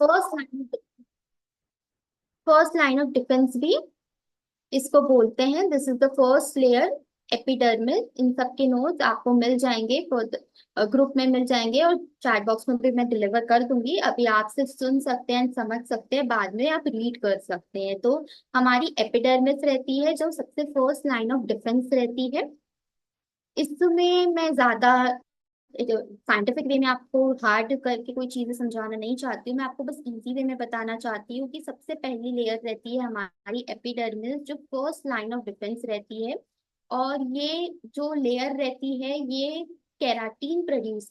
First first line of defence भी इसको बोलते हैं। This is the first layer, epidermis. इन सब के नोट्स आपको मिल जाएंगे, ग्रुप में मिल जाएंगे, और चैट बॉक्स में भी मैं डिलीवर कर दूंगी। अभी आप सिर्फ सुन सकते हैं, समझ सकते हैं, बाद में आप रीड कर सकते हैं। तो हमारी एपिडर्मिस रहती है जो सबसे फर्स्ट लाइन ऑफ डिफेंस रहती है। इसमें मैं ज्यादा साइंटिफिक वे में आपको हार्ड करके कोई चीजें समझाना नहीं चाहती हूँ। मैं आपको बस इजी वे में बताना चाहती हूँ कि सबसे पहली लेयर रहती है हमारी एपिडर्मिस, जो फर्स्ट लाइन ऑफ डिफेंस रहती है। और ये जो लेयर रहती है ये केराटीन प्रोड्यूस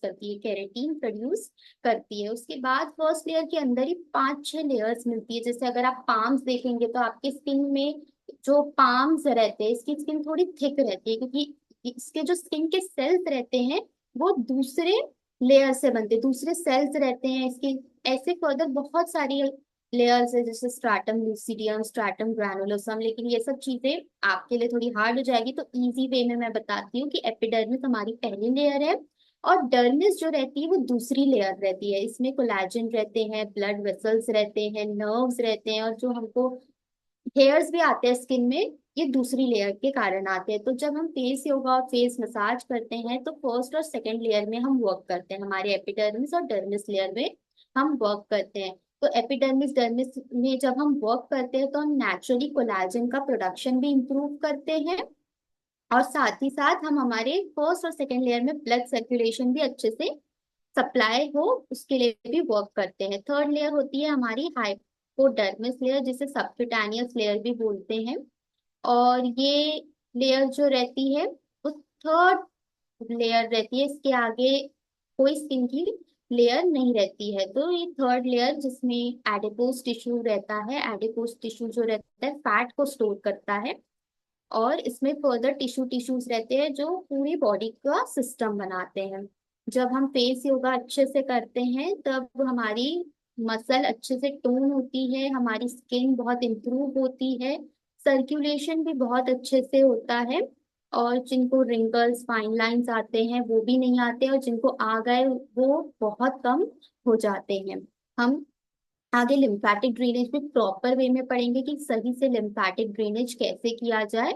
करती है। उसके बाद फर्स्ट लेयर के अंदर ही पांच छह लेयर्स मिलती है। जैसे अगर आप पाम्स देखेंगे तो आपके स्किन में जो पाम्स रहते हैं, इसकी स्किन थोड़ी थिक रहती है, क्योंकि इसके जो स्किन के सेल्स रहते हैं वो दूसरे लेयर से बनते, दूसरे सेल्स रहते हैं इसके। ऐसे फर्दर बहुत सारी लेयर्स है, जैसे स्ट्रैटम लूसिडियम, स्ट्रैटम ग्रैनुलोसम। लेकिन ये सब चीजें आपके लिए थोड़ी हार्ड हो जाएगी, तो इजी वे में मैं बताती हूँ कि एपिडर्मिस हमारी पहली लेयर है, और डर्मिस जो रहती है वो दूसरी लेयर रहती है। इसमें कोलेजन रहते हैं, ब्लड वेसल्स रहते हैं, नर्व्स रहते हैं, और जो हमको हेयर्स भी आते हैं स्किन में, ये दूसरी लेयर के कारण आते हैं। तो जब हम फेस योगा और फेस मसाज करते हैं तो फर्स्ट और सेकंड लेयर में हम वर्क करते हैं, हमारे एपिडर्मिस और डर्मिस लेयर में हम वर्क करते हैं। तो एपिडर्मिस डर्मिस में जब हम वर्क करते हैं तो हम नेचुरली कोलेजन का प्रोडक्शन भी इंप्रूव करते हैं, और साथ ही साथ हम हमारे फर्स्ट और सेकंड लेयर में ब्लड सर्कुलेशन भी अच्छे से सप्लाई हो, उसके लिए भी वर्क करते हैं। थर्ड लेयर होती है हमारी हाइपोडर्मिस लेयर, जिसे सबक्यूटेनियस लेयर भी बोलते हैं। और ये लेयर जो रहती है वो थर्ड लेयर रहती है, इसके आगे कोई स्किन की लेयर नहीं रहती है। तो ये थर्ड लेयर जिसमें एडिपोज टिश्यू रहता है, एडिपोज टिश्यू जो रहता है फैट को स्टोर करता है, और इसमें फर्दर टिश्यूज रहते हैं जो पूरी बॉडी का सिस्टम बनाते हैं। जब हम फेस योगा अच्छे से करते हैं तब हमारी मसल अच्छे से टोन होती है, हमारी स्किन बहुत इंप्रूव होती है, सर्कुलेशन भी बहुत अच्छे से होता है, और जिनको रिंकल्स फाइन लाइंस आते हैं वो भी नहीं आते, और जिनको आ गए वो बहुत कम हो जाते हैं। हम आगे लिम्फेटिक ड्रेनेज भी प्रॉपर वे में पढ़ेंगे कि सही से लिम्फेटिक ड्रेनेज कैसे किया जाए।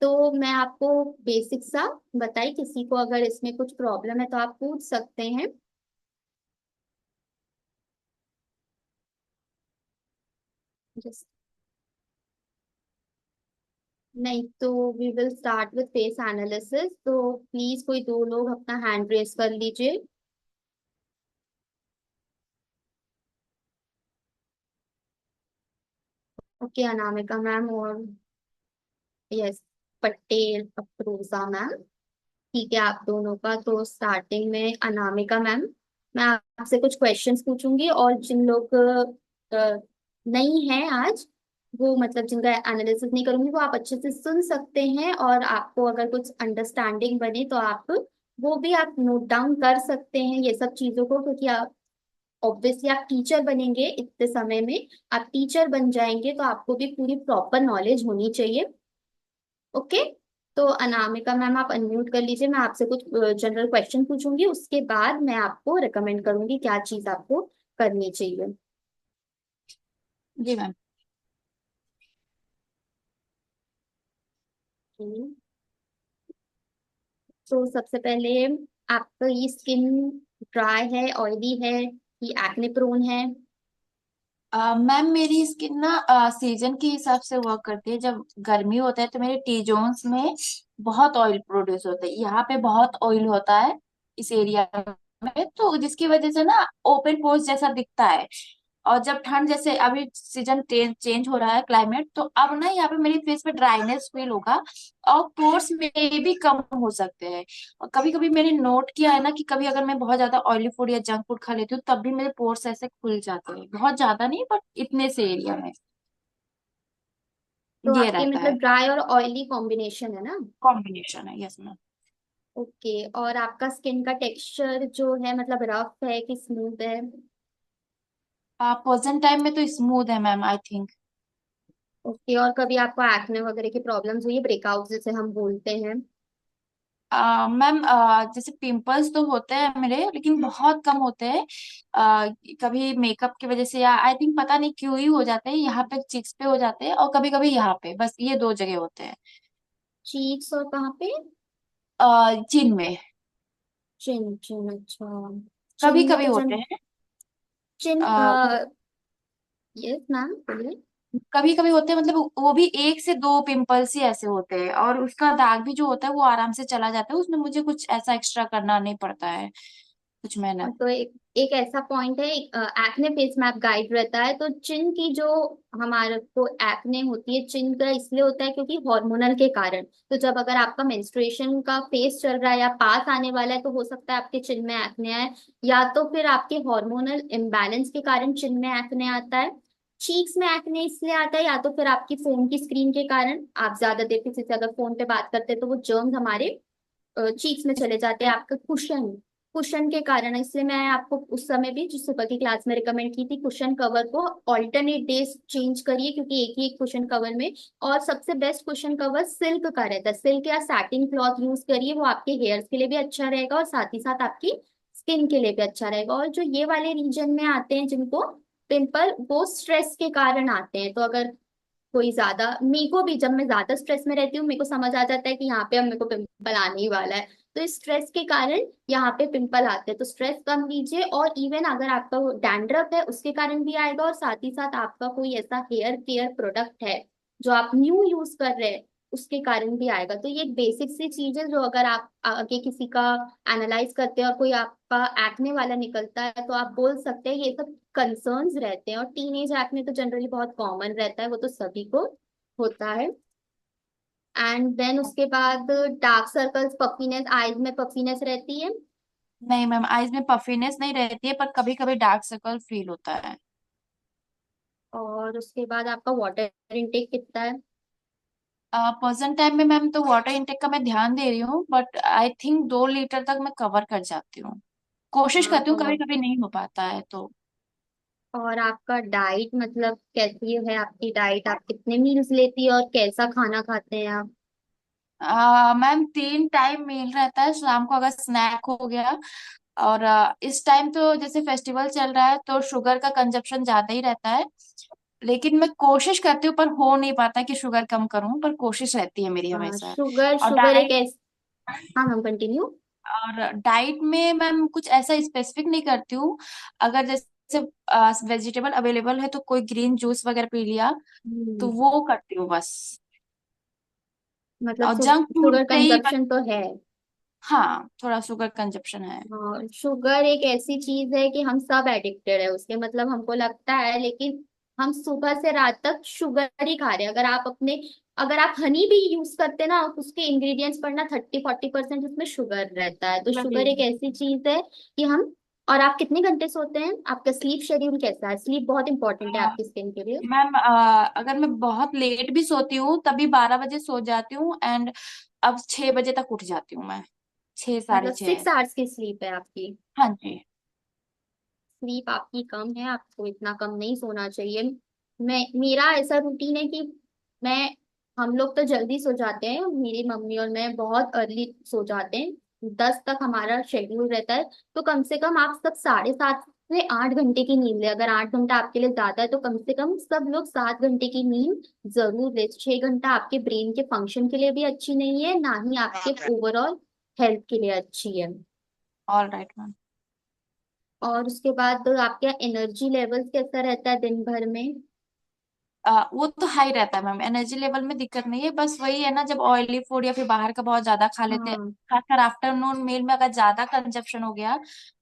तो मैं आपको बेसिक सा बताई, किसी को अगर इसमें कुछ प्रॉब्लम है तो आप पूछ सकते हैं। Just- नहीं तो we will start with face analysis. तो प्लीज कोई दो लोग अपना हैंड रेस कर लीजिए। ओके, अनामिका मैम और यस पटेल अफरोजा मैम। ठीक है, आप दोनों का तो स्टार्टिंग में अनामिका मैम, मैं आपसे कुछ क्वेश्चंस पूछूंगी, और जिन लोग नहीं है आज, वो मतलब जिनका एनालिसिस नहीं करूंगी, वो आप अच्छे से सुन सकते हैं, और आपको अगर कुछ अंडरस्टैंडिंग बने तो आप वो भी आप नोट डाउन कर सकते हैं ये सब चीजों को, क्योंकि आप ऑब्वियसली आप टीचर बनेंगे इतने समय में, आप टीचर बन जाएंगे तो आपको भी पूरी प्रॉपर नॉलेज होनी चाहिए। ओके, तो अनामिका मैम आप अनम्यूट कर लीजिए। मैं आपसे कुछ जनरल क्वेश्चन पूछूंगी, उसके बाद मैं आपको रिकमेंड करूंगी क्या चीज आपको करनी चाहिए। जी मैम। हम्म, तो सबसे पहले आपकी स्किन ड्राई है, ऑयली है, कि एक्ने प्रोन है? मैम मेरी स्किन ना सीजन के हिसाब से वर्क करती है। जब गर्मी होता है तो मेरे टी जोन्स में बहुत ऑयल प्रोड्यूस होता है, यहाँ पे बहुत ऑयल होता है इस एरिया में, तो जिसकी वजह से ना ओपन पोर्स जैसा दिखता है। और जब ठंड, जैसे अभी सीजन चेंज हो रहा है क्लाइमेट, तो अब ना यहाँ पे मेरी फेस पे ड्राइनेस फील होगा, और पोर्स में भी कम हो सकते हैं। और कभी कभी मैंने नोट किया है ना कि कभी अगर मैं बहुत ज्यादा ऑयली फूड या जंक फूड खा लेती हूँ तब भी मेरे पोर्स ऐसे खुल जाते हैं, बहुत ज्यादा नहीं बट इतने से एरिया में तो ये आपके रहता है। मतलब ड्राई और ऑयली कॉम्बिनेशन है ना? कॉम्बिनेशन है, यस मैम। ओके, और आपका स्किन का टेक्सचर जो है मतलब रफ है कि स्मूथ है? प्रेजेंट टाइम में तो स्मूथ है मैम, आई थिंक। ओके, और कभी आपको एक्ने वगैरह की प्रॉब्लम्स हुई है, ब्रेकआउट जिसे हम बोलते हैं? मैम जैसे पिंपल्स तो होते हैं मेरे, लेकिन बहुत कम होते हैं। कभी मेकअप की वजह से, या आई थिंक पता नहीं क्यों ही हो जाते हैं, यहाँ पे चिक्स पे हो जाते हैं और कभी कभी यहाँ पे, बस ये दो जगह होते हैं। चीक्स और कहाँ पे? चिन में चिन, चिन, अच्छा। कभी चिन में कभी तो होते जन हैं। चिन, आ, यस मैम बोलिए। कभी कभी होते हैं, मतलब वो भी एक से दो पिंपल्स ही ऐसे होते हैं, और उसका दाग भी जो होता है वो आराम से चला जाता है, उसमें मुझे कुछ ऐसा एक्स्ट्रा करना नहीं पड़ता है, कुछ मेहनत। तो एक एक ऐसा पॉइंट है, एक्ने फेस मैप गाइड रहता है, तो चिन की जो हमारे को एक्ने होती है, चिन का इसलिए होता है क्योंकि हार्मोनल के कारण। तो जब अगर आपका मेंस्ट्रुएशन का फेस चल रहा है या पास आने वाला है, तो हो सकता है आपके चिन में एक्ने आए, या तो फिर आपके हार्मोनल इम्बैलेंस के कारण चिन में एक्ने आता है। चीक्स में एक्ने इसलिए आता है, या तो फिर आपकी फोन की स्क्रीन के कारण, आप ज्यादा देर किसी से अगर फोन पे बात करते हैं तो वो जर्म्स हमारे चीक्स में चले जाते हैं, आपका कुशन कुशन के कारण है। इसलिए मैं आपको उस समय भी जिस सुपर की क्लास में रिकमेंड की थी, कुशन कवर को ऑल्टरनेट डेज चेंज करिए, क्योंकि एक ही एक कुशन कवर में। और सबसे बेस्ट कुशन कवर सिल्क का रहता है, सिल्क या सैटिन क्लॉथ यूज करिए, वो आपके हेयर्स के लिए भी अच्छा रहेगा और साथ ही साथ आपकी स्किन के लिए भी अच्छा रहेगा। और जो ये वाले रीजन में आते हैं जिनको पिंपल, वो स्ट्रेस के कारण आते हैं। तो अगर कोई ज्यादा, मेरे को भी जब मैं ज्यादा स्ट्रेस में रहती हूँ, मेरे को समझ आ जाता है कि यहाँ पे अब मेरे को पिंपल आने ही वाला है। तो इस स्ट्रेस के कारण यहाँ पे पिंपल आते हैं, तो स्ट्रेस कम लीजिए। और इवन अगर आपका डैंड्रफ है उसके कारण भी आएगा, और साथ ही साथ आपका कोई ऐसा हेयर केयर प्रोडक्ट है जो आप न्यू यूज कर रहे हैं, उसके कारण भी आएगा। तो ये एक बेसिक सी चीज है जो अगर आप आगे किसी का एनालाइज करते हैं और कोई आपका एक्ने वाला निकलता है, तो आप बोल सकते हैं ये सब कंसर्न्स रहते हैं। और टीनेज एक्ने तो जनरली बहुत कॉमन रहता है, वो तो सभी को होता है। एंड देन उसके बाद डार्क सर्कल्स, पफीनेस, आईज में पफीनेस रहती है। नहीं मैम, आईज में पफीनेस नहीं रहती है, पर कभी कभी डार्क सर्कल फील होता है। और उसके बाद आपका वाटर इनटेक कितना है? प्रेजेंट टाइम में मैम तो वाटर इंटेक का मैं ध्यान दे रही हूँ, बट आई थिंक 2 लीटर तक मैं कवर कर जाती हूँ। कोशिश हाँ। करती हूँ, कभी कभी नहीं हो पाता है तो। और आपका डाइट मतलब कैसी है आपकी डाइट, आप कितने मील्स लेती है और कैसा खाना खाते हैं आप? मैम 3 टाइम मील रहता है, शाम को अगर स्नैक हो गया, और इस टाइम तो जैसे फेस्टिवल चल रहा है तो शुगर का कंजप्शन ज्यादा ही रहता है, लेकिन मैं कोशिश करती हूँ, पर हो नहीं पाता कि शुगर कम करूँ, पर कोशिश रहती है मेरी हमेशा। शुगर और शुगर एक डाइट ऐस हाँ मैम, कंटिन्यू। और डाइट में मैम कुछ ऐसा स्पेसिफिक नहीं करती हूँ। अगर जैसे वेजिटेबल अवेलेबल है तो कोई ग्रीन जूस वगैरह पी लिया, तो हम्म। वो करती हूँ बस। मतलब और जंक फूड शुगर से ही कंजप्शन तो है। हाँ, थोड़ा शुगर कंजप्शन है। हाँ, शुगर एक ऐसी चीज है कि हम सब एडिक्टेड है उसके, मतलब हमको लगता है, लेकिन हम सुबह से रात तक शुगर ही खा रहे हैं। अगर आप हनी भी यूज करते हैं ना, उसके इंग्रेडिएंट्स पढ़ना, 30-40% उसमें शुगर रहता है। तो शुगर एक वही ऐसी चीज है कि हम। और आप कितने घंटे सोते हैं, आपका स्लीप शेड्यूल कैसा है? स्लीप बहुत इंपॉर्टेंट है आपकी स्किन के लिए। मैम, अगर मैं बहुत लेट भी सोती हूँ तभी 12 बजे सो जाती हूँ, एंड अब 6 बजे तक उठ जाती हूँ मैं, छः साढ़े मतलब छः 6 आवर्स की स्लीप है आपकी? हाँ जी। स्लीप आपकी कम है, आपको इतना कम नहीं सोना चाहिए। मेरा ऐसा रूटीन है कि मैं हम लोग तो जल्दी सो जाते हैं, मेरी मम्मी और मैं बहुत अर्ली सो जाते हैं, 10 तक हमारा शेड्यूल रहता है। तो कम से कम आप सब 7.5 से 8 घंटे की नींद ले। अगर 8 घंटा आपके लिए ज्यादा है तो कम से कम सब लोग 7 घंटे की नींद जरूर ले। 6 घंटा आपके ब्रेन के फंक्शन के लिए भी अच्छी नहीं है, ना ही आपके ओवरऑल हेल्थ के लिए अच्छी है। All right ma'am. और उसके बाद आपका एनर्जी लेवल कैसा रहता है दिन भर में? वो तो हाई रहता है मैम, एनर्जी लेवल में दिक्कत नहीं है, बस वही है ना, जब ऑयली फूड या फिर बाहर का बहुत ज्यादा खा लेते हैं, हाँ। खासकर आफ्टरनून मील में अगर ज्यादा कंजप्शन हो गया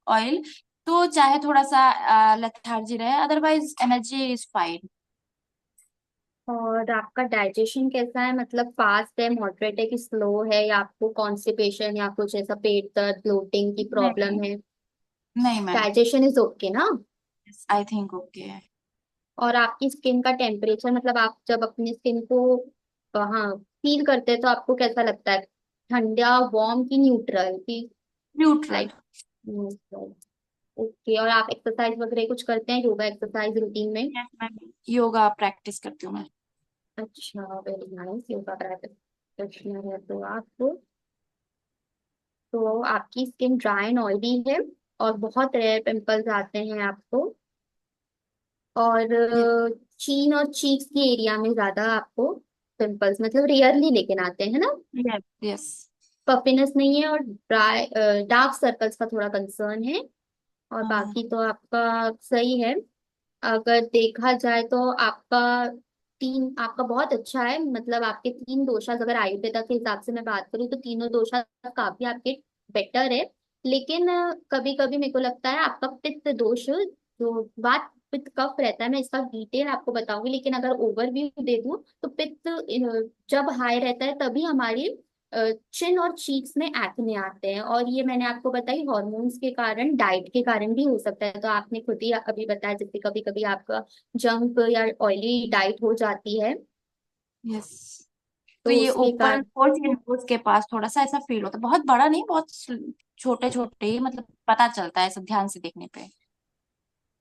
ऑयल, तो चाहे थोड़ा सा लेथार्जी रहे, अदरवाइज एनर्जी इज फाइन। और आपका डाइजेशन कैसा है, मतलब फास्ट है, मॉडरेट है कि स्लो है, या आपको कॉन्स्टिपेशन या कुछ ऐसा पेट दर्द, ब्लोटिंग की नहीं, प्रॉब्लम है? नहीं मैम, डाइजेशन इज ओके ना? आई थिंक ओके है। और आपकी स्किन का टेम्परेचर, मतलब आप जब अपनी स्किन को हाँ फील करते हैं तो आपको कैसा लगता है? ठंडा, वार्म की न्यूट्रल की? न्यूट्रल। Like neutral. ओके। और आप एक्सरसाइज वगैरह कुछ करते हैं, योगा एक्सरसाइज रूटीन में? यस मैम, योगा प्रैक्टिस करती हूँ मैं। अच्छा, वेरी नाइस। योगा प्रैक्टिशनर है तो आप। तो आपकी स्किन ड्राई एंड ऑयली है और बहुत रेयर पिंपल्स आते हैं आपको। और चीन और चीक्स की एरिया में ज्यादा आपको पिंपल्स मतलब रेयरली लेकिन आते हैं ना। Yes yes. पफिनेस नहीं है और ड्राई डार्क सर्कल्स का थोड़ा कंसर्न है। और हाँ। बाकी तो आपका सही है। अगर देखा जाए तो आपका बहुत अच्छा है, मतलब आपके तीन दोषास अगर आयुर्वेदा के हिसाब से मैं बात करूँ तो तीनों दोषास काफी आपके बेटर है। लेकिन कभी कभी मेरे को लगता है आपका पित्त दोष जो बात पित्त कफ रहता है मैं इसका डिटेल आपको बताऊंगी, लेकिन अगर ओवरव्यू दे दूं तो पित्त जब हाई रहता है तभी हमारी चिन और चीक्स में एक्ने आते हैं, और ये मैंने आपको बताई हॉर्मोन्स के कारण डाइट के कारण भी हो सकता है। तो आपने खुद ही अभी बताया जैसे कभी कभी आपका जंक या ऑयली डाइट हो जाती है यस। तो तो ये उसके ऊपर कारण। फोर्थ नोज के पास थोड़ा सा ऐसा फील होता है, बहुत बड़ा नहीं, बहुत छोटे छोटे ही, मतलब पता चलता है सब ध्यान से देखने पे।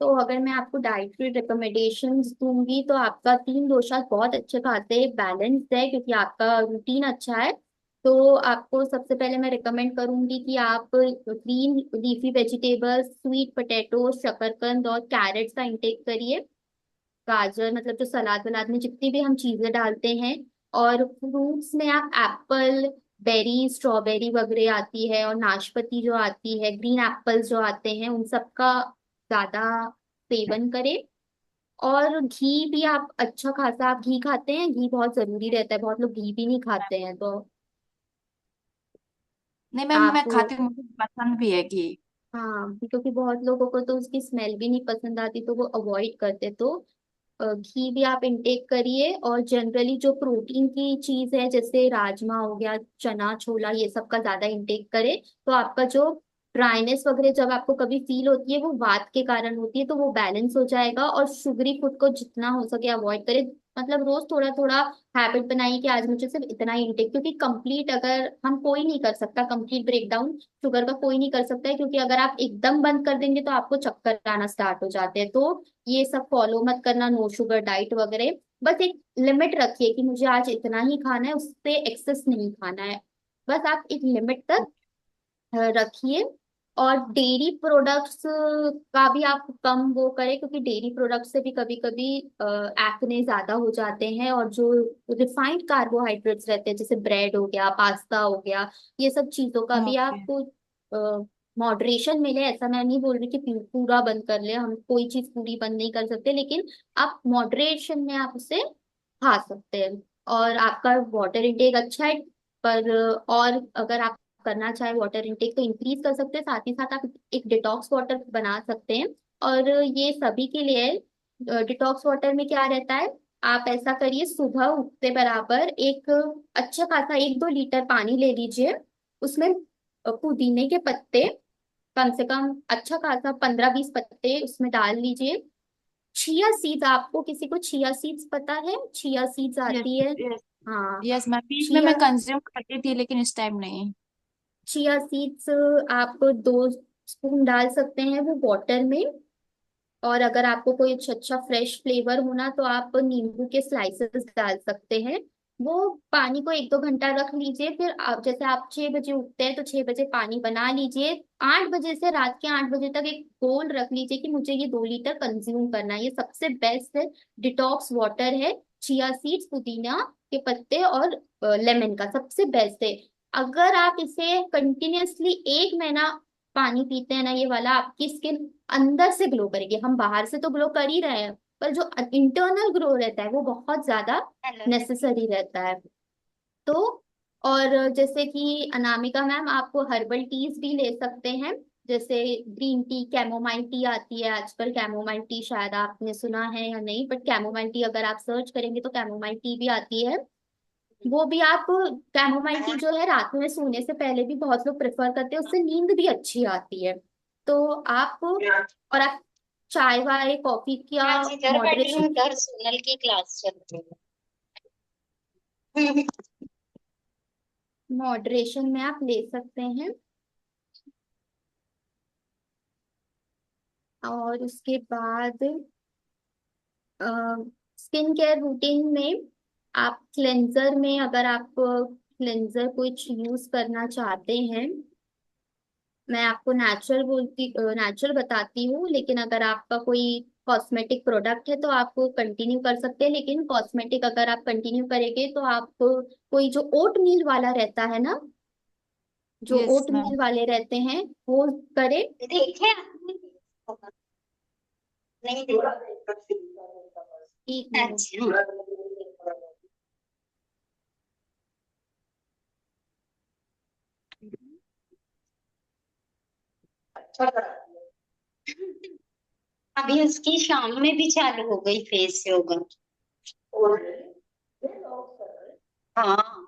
तो अगर मैं आपको डाइटरी रिकमेंडेशंस दूंगी तो आपका तीन दोषा बहुत अच्छे खासे बैलेंस्ड है क्योंकि आपका रूटीन अच्छा है। तो आपको सबसे पहले मैं रिकमेंड करूंगी कि आप green leafy vegetables, sweet potato, शकरकंद और कैरेट्स का इंटेक करिए। गाजर मतलब जो सलाद वलाद में जितनी भी हम चीजें डालते हैं। और फ्रूट्स में आप एप्पल, बेरी, स्ट्रॉबेरी वगैरह आती है और नाशपाती जो आती है, ग्रीन एप्पल्स जो आते हैं उन सब का ज्यादा सेवन करें। और घी भी आप अच्छा खासा आप घी खाते हैं, घी बहुत जरूरी रहता है, बहुत लोग घी भी नहीं खाते हैं तो नहीं मैम, आप। मैं खाती हूँ, मुझे पसंद भी है घी। हाँ क्योंकि बहुत लोगों को तो उसकी स्मेल भी नहीं पसंद आती तो वो अवॉइड करते, तो घी भी आप इंटेक करिए। और जनरली जो प्रोटीन की चीज है जैसे राजमा हो गया, चना छोला, ये सब का ज्यादा इंटेक करें तो आपका जो ड्राइनेस वगैरह जब आपको कभी फील होती है वो वात के कारण होती है तो वो बैलेंस हो जाएगा। और शुगरी फूड को जितना हो सके अवॉइड करें, मतलब रोज थोड़ा थोड़ा हैबिट बनाइए कि आज मुझे सिर्फ इतना ही इंटेक, क्योंकि कंप्लीट अगर हम कोई नहीं कर सकता कंप्लीट ब्रेकडाउन शुगर का, कोई नहीं कर सकता है क्योंकि अगर आप एकदम बंद कर देंगे तो आपको चक्कर आना स्टार्ट हो जाते हैं। तो ये सब फॉलो मत करना, नो शुगर डाइट वगैरह। बस एक लिमिट रखिए कि मुझे आज इतना ही खाना है, उससे एक्सेस नहीं खाना है। बस आप एक लिमिट तक रखिए। और डेयरी प्रोडक्ट्स का भी आप कम वो करें क्योंकि डेयरी प्रोडक्ट्स से भी कभी कभी एक्ने ज्यादा हो जाते हैं। और जो रिफाइंड कार्बोहाइड्रेट्स रहते हैं जैसे ब्रेड हो गया, पास्ता हो गया, ये सब चीजों का भी ओके। आपको मॉडरेशन मिले। ऐसा मैं नहीं बोल रही कि पूरा बंद कर ले, हम कोई चीज पूरी बंद नहीं कर सकते, लेकिन आप मॉडरेशन में आप उसे खा सकते हैं। और आपका वाटर इंटेक अच्छा है, पर और अगर आप करना चाहे वाटर इंटेक तो इंक्रीज कर सकते हैं, साथ ही साथ आप एक डिटॉक्स वाटर बना सकते हैं। और ये सभी के लिए है। डिटॉक्स वाटर में क्या रहता है, आप ऐसा करिए सुबह उठते बराबर एक अच्छा खासा 1-2 लीटर पानी ले लीजिए। उसमें पुदीने के पत्ते कम से कम अच्छा खासा 15-20 पत्ते उसमें डाल लीजिए। चिया सीड्स, आपको किसी को चिया सीड्स पता है, चिया सीड्स यस आती है। यस। हाँ यस मैम, बीच में चिया मैं कंज्यूम करती थी लेकिन इस टाइम नहीं। चिया सीड्स आप 2 स्पून डाल सकते हैं वो वाटर में। और अगर आपको कोई अच्छा अच्छा फ्रेश फ्लेवर होना तो आप नींबू के स्लाइसेस डाल सकते हैं। वो पानी को 1-2 घंटा रख लीजिए, फिर आप जैसे आप 6 बजे उठते हैं तो 6 बजे पानी बना लीजिए। 8 बजे से रात के 8 बजे तक एक गोल रख लीजिए कि मुझे ये 2 लीटर कंज्यूम करना है। ये सबसे बेस्ट है डिटॉक्स वाटर है। चिया सीड्स, पुदीना के पत्ते और लेमन का सबसे बेस्ट है। अगर आप इसे कंटिन्यूअसली 1 महीना पानी पीते हैं ना ये वाला, आपकी स्किन अंदर से ग्लो करेगी। हम बाहर से तो ग्लो कर ही रहे हैं पर जो इंटरनल ग्लो रहता है वो बहुत ज्यादा नेसेसरी रहता है। तो और जैसे कि अनामिका मैम, आपको हर्बल टीज भी ले सकते हैं जैसे ग्रीन टी, कैमोमाइल टी आती है आजकल। कैमोमाइल टी शायद आपने सुना है या नहीं, बट कैमोमाइल टी अगर आप सर्च करेंगे तो कैमोमाइल टी भी आती है। वो भी आप कैमोमाइल टी जो है रात में सोने से पहले भी बहुत लोग प्रेफर करते हैं, उससे नींद भी अच्छी आती है। तो आप और आप चाय वाय कॉफी का आज इधर बैठी हूँ, मॉडरेशन, इधर सोनल की क्लास चल रही है। मॉडरेशन में आप ले सकते हैं। और उसके बाद स्किन केयर रूटीन में आप क्लेंजर में अगर आप क्लेंजर कुछ यूज करना चाहते हैं मैं आपको नेचुरल बताती हूँ, लेकिन अगर आपका कोई कॉस्मेटिक प्रोडक्ट है तो आप कंटिन्यू कर सकते हैं। लेकिन कॉस्मेटिक अगर आप कंटिन्यू करेंगे तो आप कोई जो ओट मील वाला रहता है ना, जो यस ओट मैम। मील वाले रहते हैं वो करें। देखे आपने? नहीं देखा। एक मिनट। अच्छा। अभी उसकी शाम में भी चालू हो गई फेस योगा। हाँ।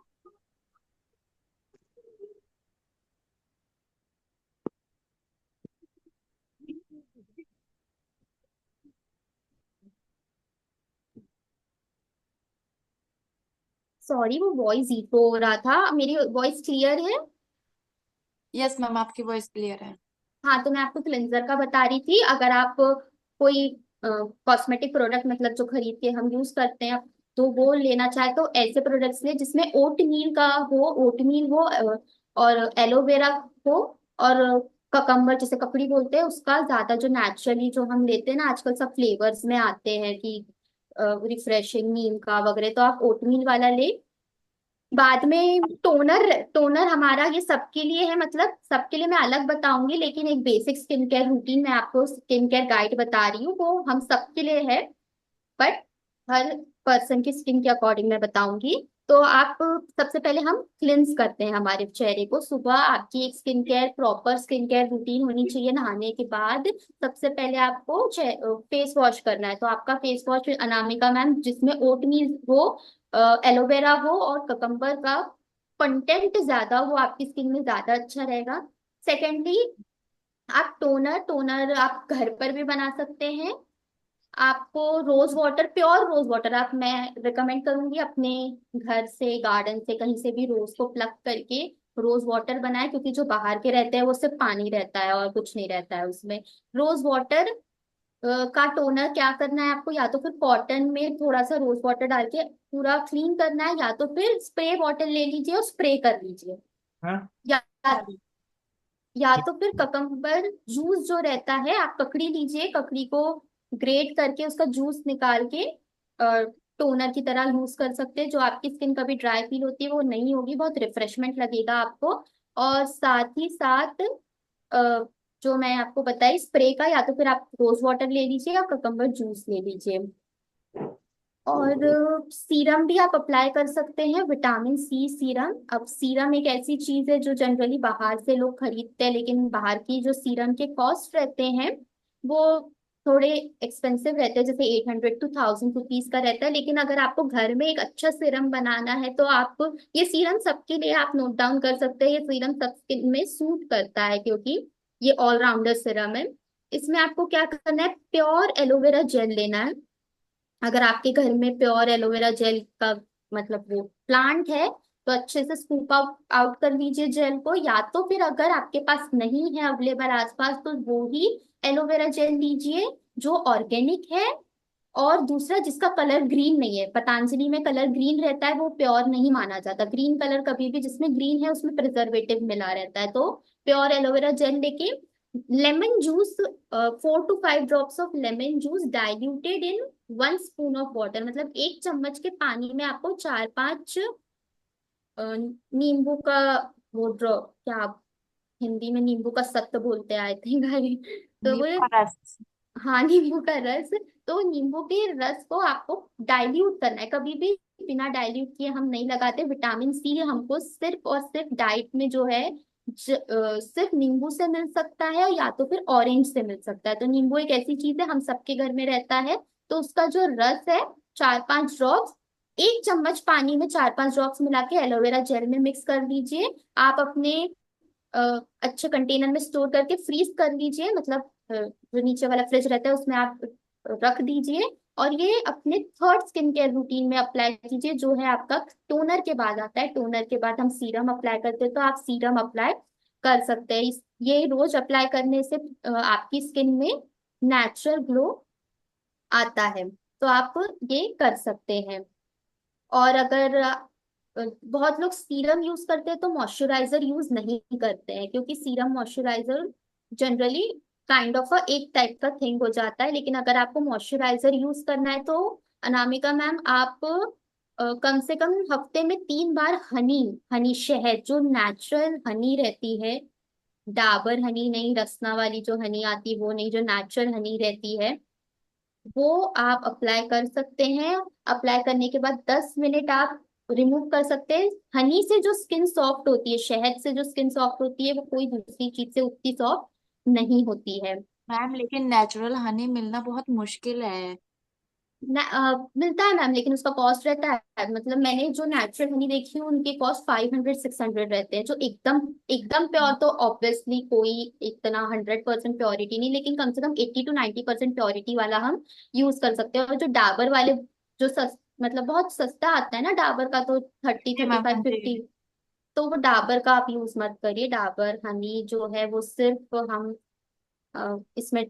सॉरी, वो वॉइस इको हो रहा था। मेरी वॉइस क्लियर है? यस मैम, आपकी वॉइस क्लियर है। हाँ, तो मैं आपको क्लेंजर का बता रही थी। अगर आप कोई कॉस्मेटिक प्रोडक्ट मतलब जो खरीद के हम यूज करते हैं तो वो लेना चाहे तो ऐसे प्रोडक्ट्स ले जिसमें ओट मील का हो, ओट मील हो, और एलोवेरा हो, और ककम्बर जिसे ककड़ी बोलते हैं उसका, ज्यादा जो नेचुरली जो हम लेते हैं ना, आजकल सब फ्लेवर्स में आते हैं कि रिफ्रेशिंग नीम का वगैरह, तो आप ओट मील वाला ले। बाद में टोनर, टोनर हमारा ये सबके लिए है, मतलब सबके लिए मैं अलग बताऊंगी, लेकिन एक बेसिक स्किन केयर रूटीन मैं आपको स्किन केयर गाइड बता रही हूँ, वो हम सबके लिए है। बट हर पर्सन की स्किन के अकॉर्डिंग मैं बताऊंगी। तो आप, सबसे पहले हम क्लिंस करते हैं हमारे चेहरे को। सुबह आपकी एक skin care, proper skin care routine होनी चाहिए नहाने के बाद। सबसे पहले आपको फेस वॉश करना है, तो आपका फेस वॉश अनामिका मैम जिसमें ओटमील हो, एलोवेरा हो और ककम्बर का कंटेंट ज्यादा हो, आपकी स्किन में ज्यादा अच्छा रहेगा। सेकेंडली, आप टोनर, टोनर आप घर पर भी बना सकते हैं। आपको rose water, pure rose water आप, मैं रिकमेंड करूंगी अपने घर से, गार्डन से, कहीं से भी रोज को प्लक करके रोज वाटर बनाए, क्योंकि जो बाहर के रहते हैं वो सिर्फ पानी रहता है और कुछ नहीं रहता है उसमें। रोज वाटर का टोनर क्या करना है आपको, या तो फिर कॉटन में थोड़ा सा रोज वाटर डाल के पूरा क्लीन करना है, या तो फिर स्प्रे बॉटल ले लीजिए और स्प्रे कर लीजिए। हाँ। या या तो फिर ककम्बर जूस जो रहता है, आप ककड़ी लीजिए, ककड़ी को ग्रेट करके उसका जूस निकाल के टोनर की तरह यूज कर सकते हैं। जो आपकी स्किन कभी ड्राई फील होती है वो नहीं होगी, बहुत रिफ्रेशमेंट लगेगा आपको। और साथ ही साथ अ, जो मैं आपको बताई स्प्रे का, या तो फिर आप रोज वाटर ले लीजिए या ककम्बर जूस ले लीजिए। और सीरम भी आप अप्लाई कर सकते हैं, विटामिन सी सीरम। अब सीरम एक ऐसी चीज है जो जनरली बाहर से लोग खरीदते हैं, लेकिन बाहर की जो सीरम के कॉस्ट रहते हैं वो थोड़े एक्सपेंसिव रहते हैं, जैसे 800 to 1000 रुपीज का रहता है। लेकिन अगर आपको घर में एक अच्छा सीरम बनाना है तो आप, ये सीरम सबके लिए आप नोट डाउन कर सकते हैं, ये सीरम सब स्किन में सूट करता है क्योंकि ये ऑलराउंडर सीरम है। इसमें आपको क्या करना है, प्योर एलोवेरा जेल लेना है। अगर आपके घर में प्योर एलोवेरा जेल का मतलब वो प्लांट है तो अच्छे से स्कूप आउट आउट कर लीजिए जेल को। या तो फिर अगर आपके पास नहीं है अवेलेबल आसपास तो वो ही एलोवेरा जेल लीजिए जो ऑर्गेनिक है। और दूसरा जिसका कलर ग्रीन नहीं है, पतंजलि में कलर ग्रीन रहता है, वो प्योर नहीं माना जाता। ग्रीन कलर कभी भी जिसमें ग्रीन है उसमें प्रिजर्वेटिव मिला रहता है। तो प्योर एलोवेरा जेल लेके lemon juice, 4 to 5 drops of lemon juice diluted in 1 spoon of water, मतलब 1 चम्मच के पानी में आपको 4-5 नींबू का वो ड्रॉप, क्या आप हिंदी में नींबू का सत्व बोलते हैं आई थिंक तो वो, नींबू का रस। हाँ नींबू का रस। तो नींबू के रस को आपको डाइल्यूट करना है, कभी भी बिना डाइल्यूट किए हम नहीं लगाते। विटामिन सी हमको सिर्फ और सिर्फ डाइट में जो है सिर्फ नींबू से मिल सकता है, या तो फिर ऑरेंज से मिल सकता है। तो नींबू एक ऐसी चीज है हम सबके घर में रहता है। तो उसका जो रस है, 4-5 ड्रॉप्स, 1 चम्मच पानी में 4-5 ड्रॉप्स मिला के एलोवेरा जेल में मिक्स कर लीजिए। आप अपने अच्छे कंटेनर में स्टोर करके फ्रीज कर लीजिए, मतलब जो नीचे वाला फ्रिज रहता है उसमें आप रख दीजिए। और ये अपने थर्ड स्किन केयर रूटीन में अप्लाई कीजिए, जो है आपका टोनर के बाद आता है। टोनर के बाद हम सीरम अप्लाई करते हैं, तो आप सीरम अप्लाई कर सकते हैं। ये रोज अप्लाई करने से आपकी स्किन में नेचुरल ग्लो आता है, तो आप ये कर सकते हैं। और अगर बहुत लोग सीरम यूज करते हैं तो मॉइस्चराइजर यूज नहीं करते हैं, क्योंकि serum moisturiser generally kind of एक टाइप का थिंग हो जाता है। लेकिन अगर आपको मॉइस्चराइजर यूज करना है तो अनामिका मैम आप कम से कम हफ्ते में 3 बार हनी, हनी शहद जो नेचुरल हनी रहती है, डाबर हनी नहीं, रसना वाली जो हनी आती है वो नहीं, जो नेचुरल हनी रहती है वो आप अप्लाई कर सकते हैं। अप्लाई करने के बाद 10 मिनट आप रिमूव कर सकते हैं। हनी से जो स्किन सॉफ्ट होती है, शहद से जो स्किन सॉफ्ट होती है, वो कोई दूसरी चीज से उतनी सॉफ्ट नहीं होती है। मैम लेकिन नेचुरल हनी मिलना बहुत मुश्किल है। मिलता है मैम, लेकिन उसका कॉस्ट रहता है। मतलब मैंने जो नेचुरल हनी देखी है उनके कॉस्ट 500-600 रहते हैं। जो एकदम एकदम प्योर तो ऑब्वियसली कोई इतना 100% प्योरिटी नहीं, लेकिन कम से कम 80 to 90% प्योरिटी वाला हम यूज कर सकते हैं। और जो डाबर वाले जो मतलब बहुत सस्ता आता है ना डाबर का, तो 30, जी थर्टी मैम, हाँ फाइव जी। फिफ्टी तो वो डाबर का आप यूज मत करिए। डाबर हनी जो है वो सिर्फ हम इसमें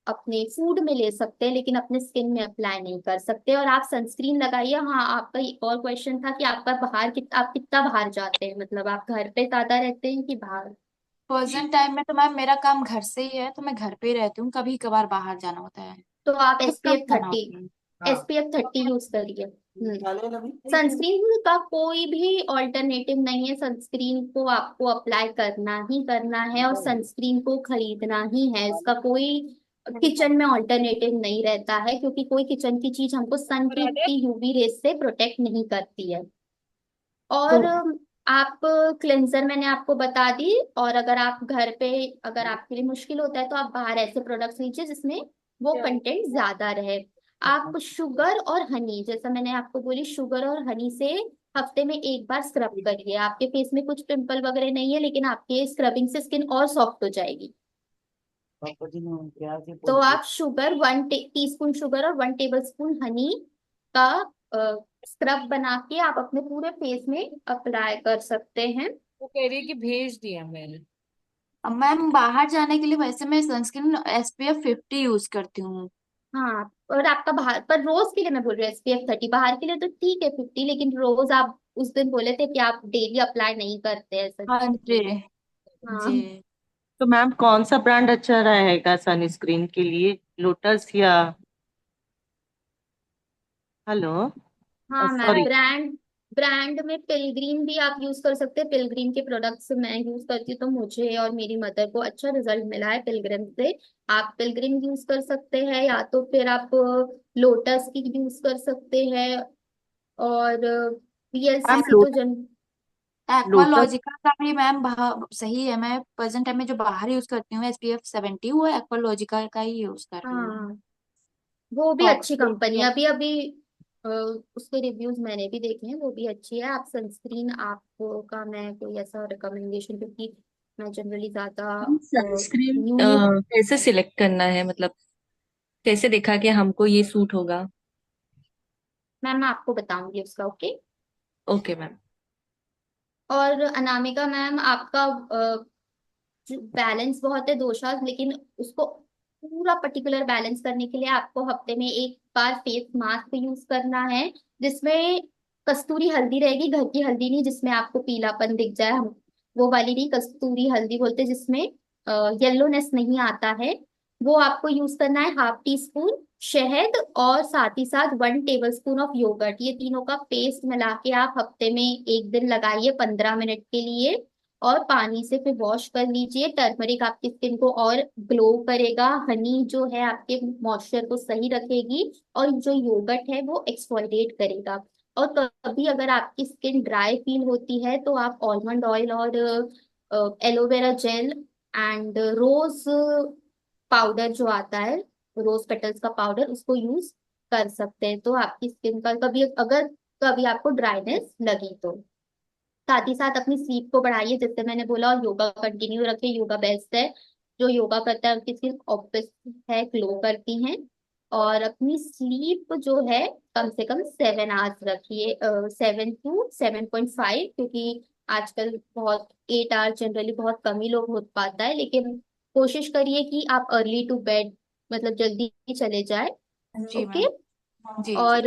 अपने फूड में ले सकते हैं, लेकिन अपने स्किन में अप्लाई नहीं कर सकते। और आप सनस्क्रीन लगाइए। हाँ, आपका एक और क्वेश्चन था कि आपका बाहर आप कितना बाहर जाते हैं, मतलब आप घर पे ज्यादा रहते हैं कि बाहर? प्रेजेंट टाइम में तो मैम मेरा काम घर से ही है, तो मैं घर पे ही रहती हूँ, कभी कभार बाहर जाना होता है। तो आप बहुत कम एसपीएफ जाना 30, होता है। एसपीएफ 30 यूज करिए। सनस्क्रीन का कोई भी ऑल्टरनेटिव नहीं है। सनस्क्रीन को आपको अप्लाई करना ही करना है और सनस्क्रीन को खरीदना ही है। इसका कोई किचन में ऑल्टरनेटिव नहीं रहता है, क्योंकि कोई किचन की चीज हमको सन की यूवी रेस से प्रोटेक्ट नहीं करती है। और आप क्लेंजर मैंने आपको बता दी। और अगर आप घर पे, अगर आपके लिए मुश्किल होता है तो आप बाहर ऐसे प्रोडक्ट्स लीजिए जिसमें वो कंटेंट ज्यादा रहे। आप शुगर और हनी, जैसा मैंने आपको बोली, शुगर और हनी से हफ्ते में 1 बार स्क्रब करिए। आपके फेस में कुछ पिंपल वगैरह नहीं है, लेकिन आपके स्क्रबिंग से स्किन और सॉफ्ट हो जाएगी। तो आप शुगर 1 टीस्पून शुगर और 1 टेबल स्पून हनी का स्क्रब बना के आप अपने पूरे फेस में अप्लाई कर सकते हैं। वो कह रही है कि भेज दिया मैंने। अब मैम बाहर जाने के लिए वैसे मैं सनस्क्रीन SPF 50 यूज करती हूँ। हाँ, और आपका बाहर पर रोज के लिए मैं बोल रही हूँ SPF 30, बाहर के लिए तो ठीक है 50, लेकिन रोज आप उस दिन बोले थे कि आप डेली अप्लाई नहीं करते हैं हाँ जी। सनस्क्रीन। जी। हाँ। तो मैम कौन सा ब्रांड अच्छा रहेगा सनस्क्रीन के लिए, लोटस या, हेलो, हाँ मैम, सॉरी। ब्रांड ब्रांड में पिलग्रीम भी आप यूज कर सकते हैं। पिलग्रीम के प्रोडक्ट्स मैं यूज करती हूँ तो मुझे और मेरी मदर को अच्छा रिजल्ट मिला है पिलग्रिम से। आप पिलग्रिम यूज कर सकते हैं, या तो फिर आप लोटस की यूज कर सकते हैं। और मैम VLCC तो लोटस, जन लोटस। एक्वालॉजिका का भी मैम सही है। मैं प्रेजेंट टाइम में जो बाहर यूज करती हूँ SPF 70, वो एक्वालॉजिका का ही यूज कर रही हूँ। हाँ, वो भी अच्छी कंपनी है। कॉस्मेटिक। अभी अभी उसके रिव्यूज मैंने भी देखे हैं, वो भी अच्छी है। आप सनस्क्रीन आपको का मैं कोई ऐसा रिकमेंडेशन, क्योंकि मैं जनरली ज्यादा सनस्क्रीन न्यू न्यू कैसे सिलेक्ट करना है, मतलब कैसे देखा कि हमको ये सूट होगा? मैम मैं आपको बताऊंगी उसका, ओके। Okay ma'am. और अनामिका मैम, आपका बैलेंस बहुत है दोषा, लेकिन उसको पूरा पर्टिकुलर बैलेंस करने के लिए आपको हफ्ते में 1 बार फेस मास्क यूज करना है, जिसमें कस्तूरी हल्दी रहेगी, घर की हल्दी नहीं जिसमें आपको पीलापन दिख जाए। हम वो वाली नहीं, कस्तूरी हल्दी बोलते हैं, जिसमें येलोनेस नहीं आता है। वो आपको यूज करना है। 1/2 टीस्पून शहद और साथ ही साथ 1 टेबल स्पून ऑफ योगर्ट, ये तीनों का पेस्ट मिला के आप हफ्ते में एक दिन लगाइए 15 मिनट के लिए। और पानी से फिर वॉश कर लीजिए। टर्मरिक आपकी स्किन को और ग्लो करेगा। हनी जो है आपके मॉइस्चर को सही रखेगी। और जो योगर्ट है वो एक्सफोलिएट करेगा। और कभी अगर आपकी स्किन ड्राई फील होती है तो आप आलमंड ऑयल और aloe vera gel and rose powder जो आता है, रोज पेटल्स का पाउडर, उसको यूज कर सकते हैं। तो आपकी स्किन का कभी अगर कभी आपको ड्राइनेस लगी तो साथ ही साथ अपनी स्लीप को बढ़ाइए, जैसे मैंने बोला। और योगा कंटिन्यू रखिए, योगा बेस्ट है। जो योगा करता है उनकी स्किन ऑब्वियस है ग्लो करती हैं। और अपनी स्लीप जो है कम से कम 7 आवर्स रखिए, 7 to 7.5, क्योंकि आजकल बहुत 8 आवर जनरली बहुत कम ही लोग हो पाता है। लेकिन कोशिश करिए कि आप अर्ली टू बेड, मतलब जल्दी ही चले जाए। जी ओके। मैम। जी जी। और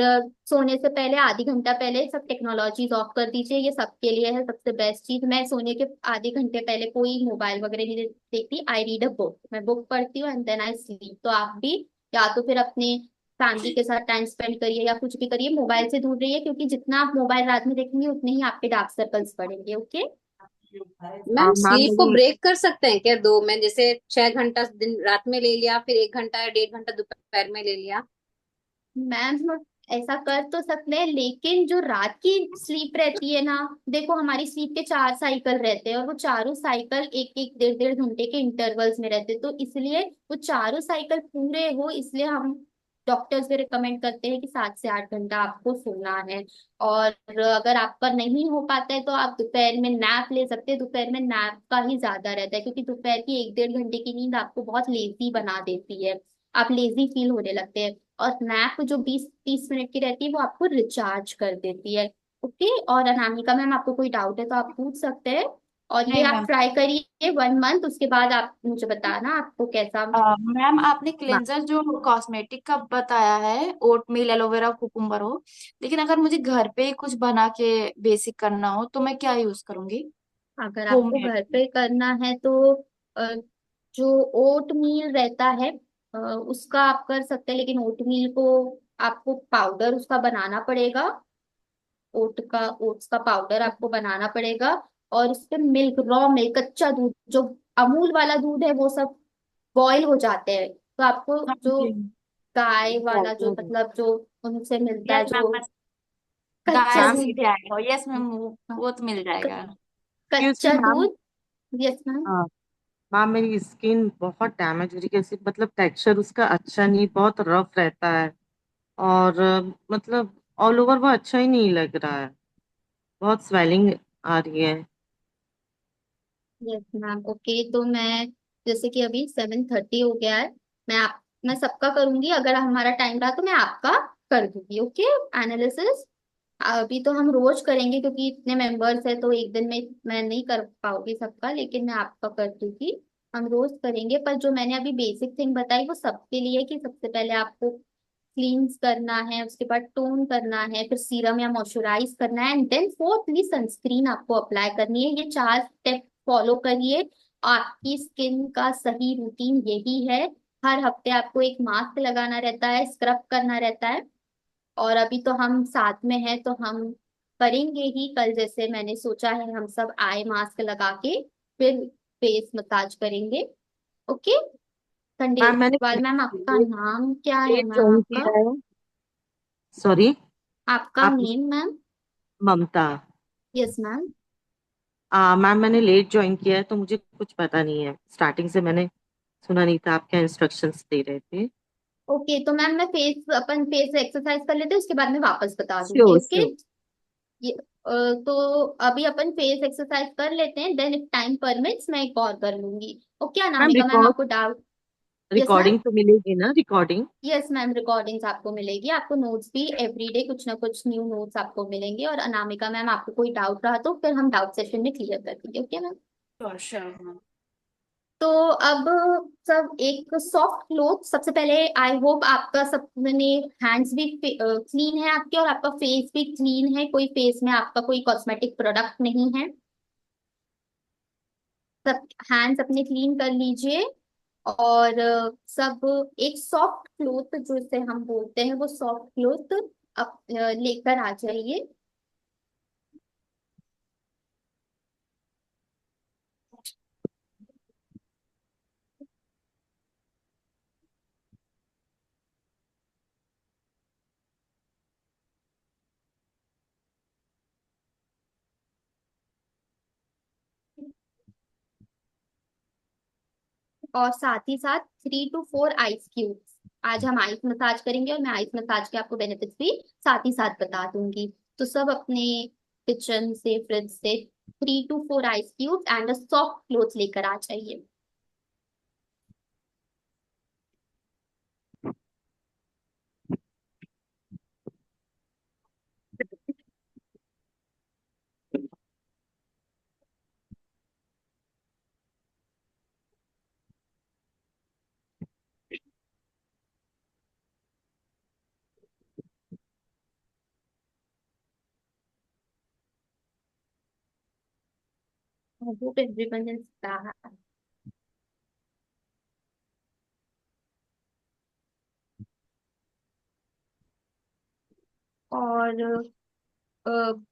सोने से पहले आधी घंटा पहले सब टेक्नोलॉजीज ऑफ कर दीजिए, ये सबके लिए है सबसे बेस्ट चीज। मैं सोने के आधे घंटे पहले कोई मोबाइल वगैरह नहीं देखती। आई रीड अ बुक, मैं बुक पढ़ती हूँ एंड देन आई स्लीप। तो आप भी या तो फिर अपने फैमिली के साथ टाइम स्पेंड करिए या कुछ भी करिए, मोबाइल से दूर रहिए, क्योंकि जितना आप मोबाइल रात में देखेंगे उतने ही आपके डार्क सर्कल्स बढ़ेंगे। ओके। मैम मैम स्लीप को मेरी ब्रेक कर सकते हैं क्या दो में, जैसे 6 घंटा दिन रात में ले लिया, फिर 1 घंटा या 1.5 घंटा दोपहर में ले लिया? मैम ऐसा कर तो सकते हैं, लेकिन जो रात की स्लीप रहती है ना, देखो हमारी स्लीप के 4 साइकिल रहते हैं और वो चारों साइकिल एक एक 1.5 1.5 घंटे के इंटरवल्स में रहते हैं। तो इसलिए वो चारों साइकिल पूरे हो, इसलिए हम डॉक्टर्स भी रिकमेंड करते हैं कि 7 से 8 घंटा आपको सोना है। और अगर आपका नहीं हो पाता है तो आप दोपहर में नैप ले सकते हैं। दोपहर में नैप का ही ज्यादा रहता है, क्योंकि दोपहर की 1 1.5 घंटे की नींद आपको बहुत लेजी बना देती है, आप लेजी फील होने लगते हैं। और नैप जो 20 30 मिनट की रहती है वो आपको रिचार्ज कर देती है। ओके। और अनामिका मैम, आपको कोई डाउट है तो आप पूछ सकते हैं। और ये नहीं आप मैम। ट्राई करिए 1 मंथ, उसके बाद आप मुझे बताना आपको कैसा। मैम आपने क्लेंजर जो कॉस्मेटिक का बताया है, ओटमील एलोवेरा कुकुम्बर हो, लेकिन अगर मुझे घर पे ही कुछ बना के बेसिक करना हो तो मैं क्या यूज करूंगी? अगर आपको होममेड। घर पे करना है तो अ, जो ओट मील रहता है उसका आप कर सकते हैं, लेकिन ओट मील को आपको पाउडर उसका बनाना पड़ेगा। ओट्स का पाउडर आपको बनाना पड़ेगा। और उस पे मिल्क, रॉ मिल्क, कच्चा दूध, जो अमूल वाला दूध है वो सब बॉईल हो जाते हैं। तो आपको हाँ जो जी। गाय वाला जो मतलब जो उनसे मिलता है यस जो मैम। कच्चा गाय मैम से दूध, भी आएगा, यस मैम, वो तो मिल क- जाएगा। एक्सक्यूज मी कच्चा मैम। दूध। Yes ma'am. हाँ मैम, मेरी स्किन बहुत डैमेज हो रही है, कैसे मतलब टेक्सचर उसका अच्छा नहीं, बहुत रफ रहता है। और मतलब ऑल ओवर वो अच्छा ही नहीं लग रहा है, बहुत स्वेलिंग आ रही है। Yes ma'am. ओके, तो मैं जैसे कि अभी 7:30 हो गया है, मैं सबका करूंगी, अगर हमारा टाइम रहा तो मैं आपका कर दूंगी। ओके। एनालिसिस अभी तो हम रोज करेंगे, क्योंकि इतने मेंबर्स है तो एक दिन में मैं नहीं कर पाऊंगी सबका, लेकिन मैं आपका कर दूंगी। हम रोज करेंगे, पर जो मैंने अभी बेसिक थिंग बताई वो सबके लिए है, कि सबसे पहले आपको क्लींस करना है, उसके बाद टोन करना है, फिर सीरम या मॉइस्चराइज करना है, एंड देन फोर्थली सनस्क्रीन आपको अप्लाई करनी है। ये 4 स्टेप फॉलो करिए, आपकी स्किन का सही रूटीन यही है। हर हफ्ते आपको एक मास्क लगाना रहता है, स्क्रब करना रहता है। और अभी तो हम साथ में हैं तो हम करेंगे ही, कल जैसे मैंने सोचा है हम सब आई मास्क लगा के फिर फेस मसाज करेंगे। ओके। संडे मैम मैंने बाद मैम, आपका नाम क्या है लेट मैम ज्वाइन आपका? किया है। सॉरी। आपका आप name ma'am? Mamta. Yes ma'am. Ma'am मैंने लेट ज्वाइन किया है तो मुझे कुछ पता नहीं है, स्टार्टिंग से मैंने सुना नहीं था, आप क्या इंस्ट्रक्शंस दे रहे थे। ओके, तो मैम मैं अपन फेस एक्सरसाइज कर लेते हैं, उसके बाद मैं वापस बता दूंगी। Sure okay. श्योर। ये तो अभी अपन फेस एक्सरसाइज कर लेते हैं, देन इफ टाइम परमिट्स मैं एक और कर लूंगी। Okay ma'am Anamika ma'am, record आपको डाउट? Yes ma'am. रिकॉर्डिंग तो मिलेगी ना, रिकॉर्डिंग? यस मैम, रिकॉर्डिंग्स आपको मिलेगी, आपको नोट्स भी एवरीडे कुछ ना कुछ न्यू नोट्स आपको मिलेंगे। और अनामिका मैम, आपको कोई डाउट रहा तो फिर हम डाउट सेशन में क्लियर कर देंगे। Okay ma'am. Sure sure. तो अब सब एक सॉफ्ट क्लोथ सबसे पहले, आई होप आपका सबने हैंड्स भी क्लीन है आपके, और आपका फेस भी क्लीन है, कोई फेस में आपका कोई कॉस्मेटिक प्रोडक्ट नहीं है। सब हैंड्स अपने क्लीन कर लीजिए। और सब एक सॉफ्ट क्लोथ जो इसे हम बोलते हैं वो सॉफ्ट क्लोथ अब लेकर आ जाइए। और साथ ही साथ 3 to 4 आइस क्यूब्स। आज हम आइस मसाज करेंगे और मैं आइस मसाज के आपको बेनिफिट्स भी साथ ही साथ बता दूंगी। तो सब अपने किचन से, फ्रिज से 3 to 4 ice cubes and a soft cloth लेकर आ जाइए। I hope everyone is back. और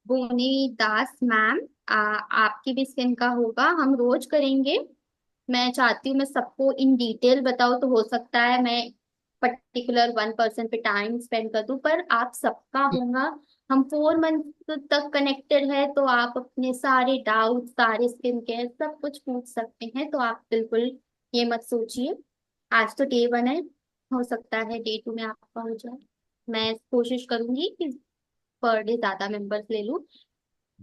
बोनी दास मैम, आपकी भी स्किन का होगा, हम रोज करेंगे। मैं चाहती हूँ मैं सबको इन डिटेल बताऊँ, तो हो सकता है मैं पर्टिकुलर 1% पे टाइम स्पेंड कर दूँ, पर आप सबका होगा। हम 4 मंथ तक कनेक्टेड है, तो आप अपने सारे डाउट, सारे स्किन केयर सब कुछ पूछ सकते हैं, तो आप बिल्कुल ये मत सोचिए। आज तो डे 1 है, हो सकता है डे 2 में आपका हो जाए। मैं कोशिश करूंगी कि पर डे ज्यादा मेंबर्स ले लूं,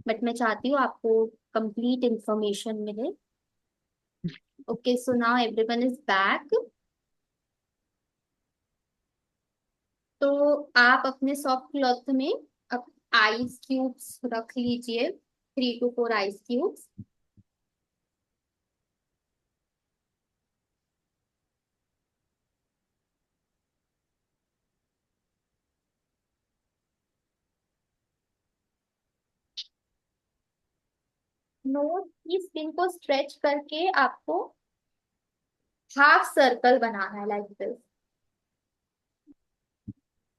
बट मैं चाहती हूँ आपको कंप्लीट इंफॉर्मेशन मिले। Okay, so now everyone is back. तो आप अपने सॉफ्ट क्लॉथ में अब आइस क्यूब्स रख लीजिए, 3 to 4 आइस क्यूब्स। नोज की स्किन को स्ट्रेच करके आपको हाफ सर्कल बनाना है, लाइक दिस।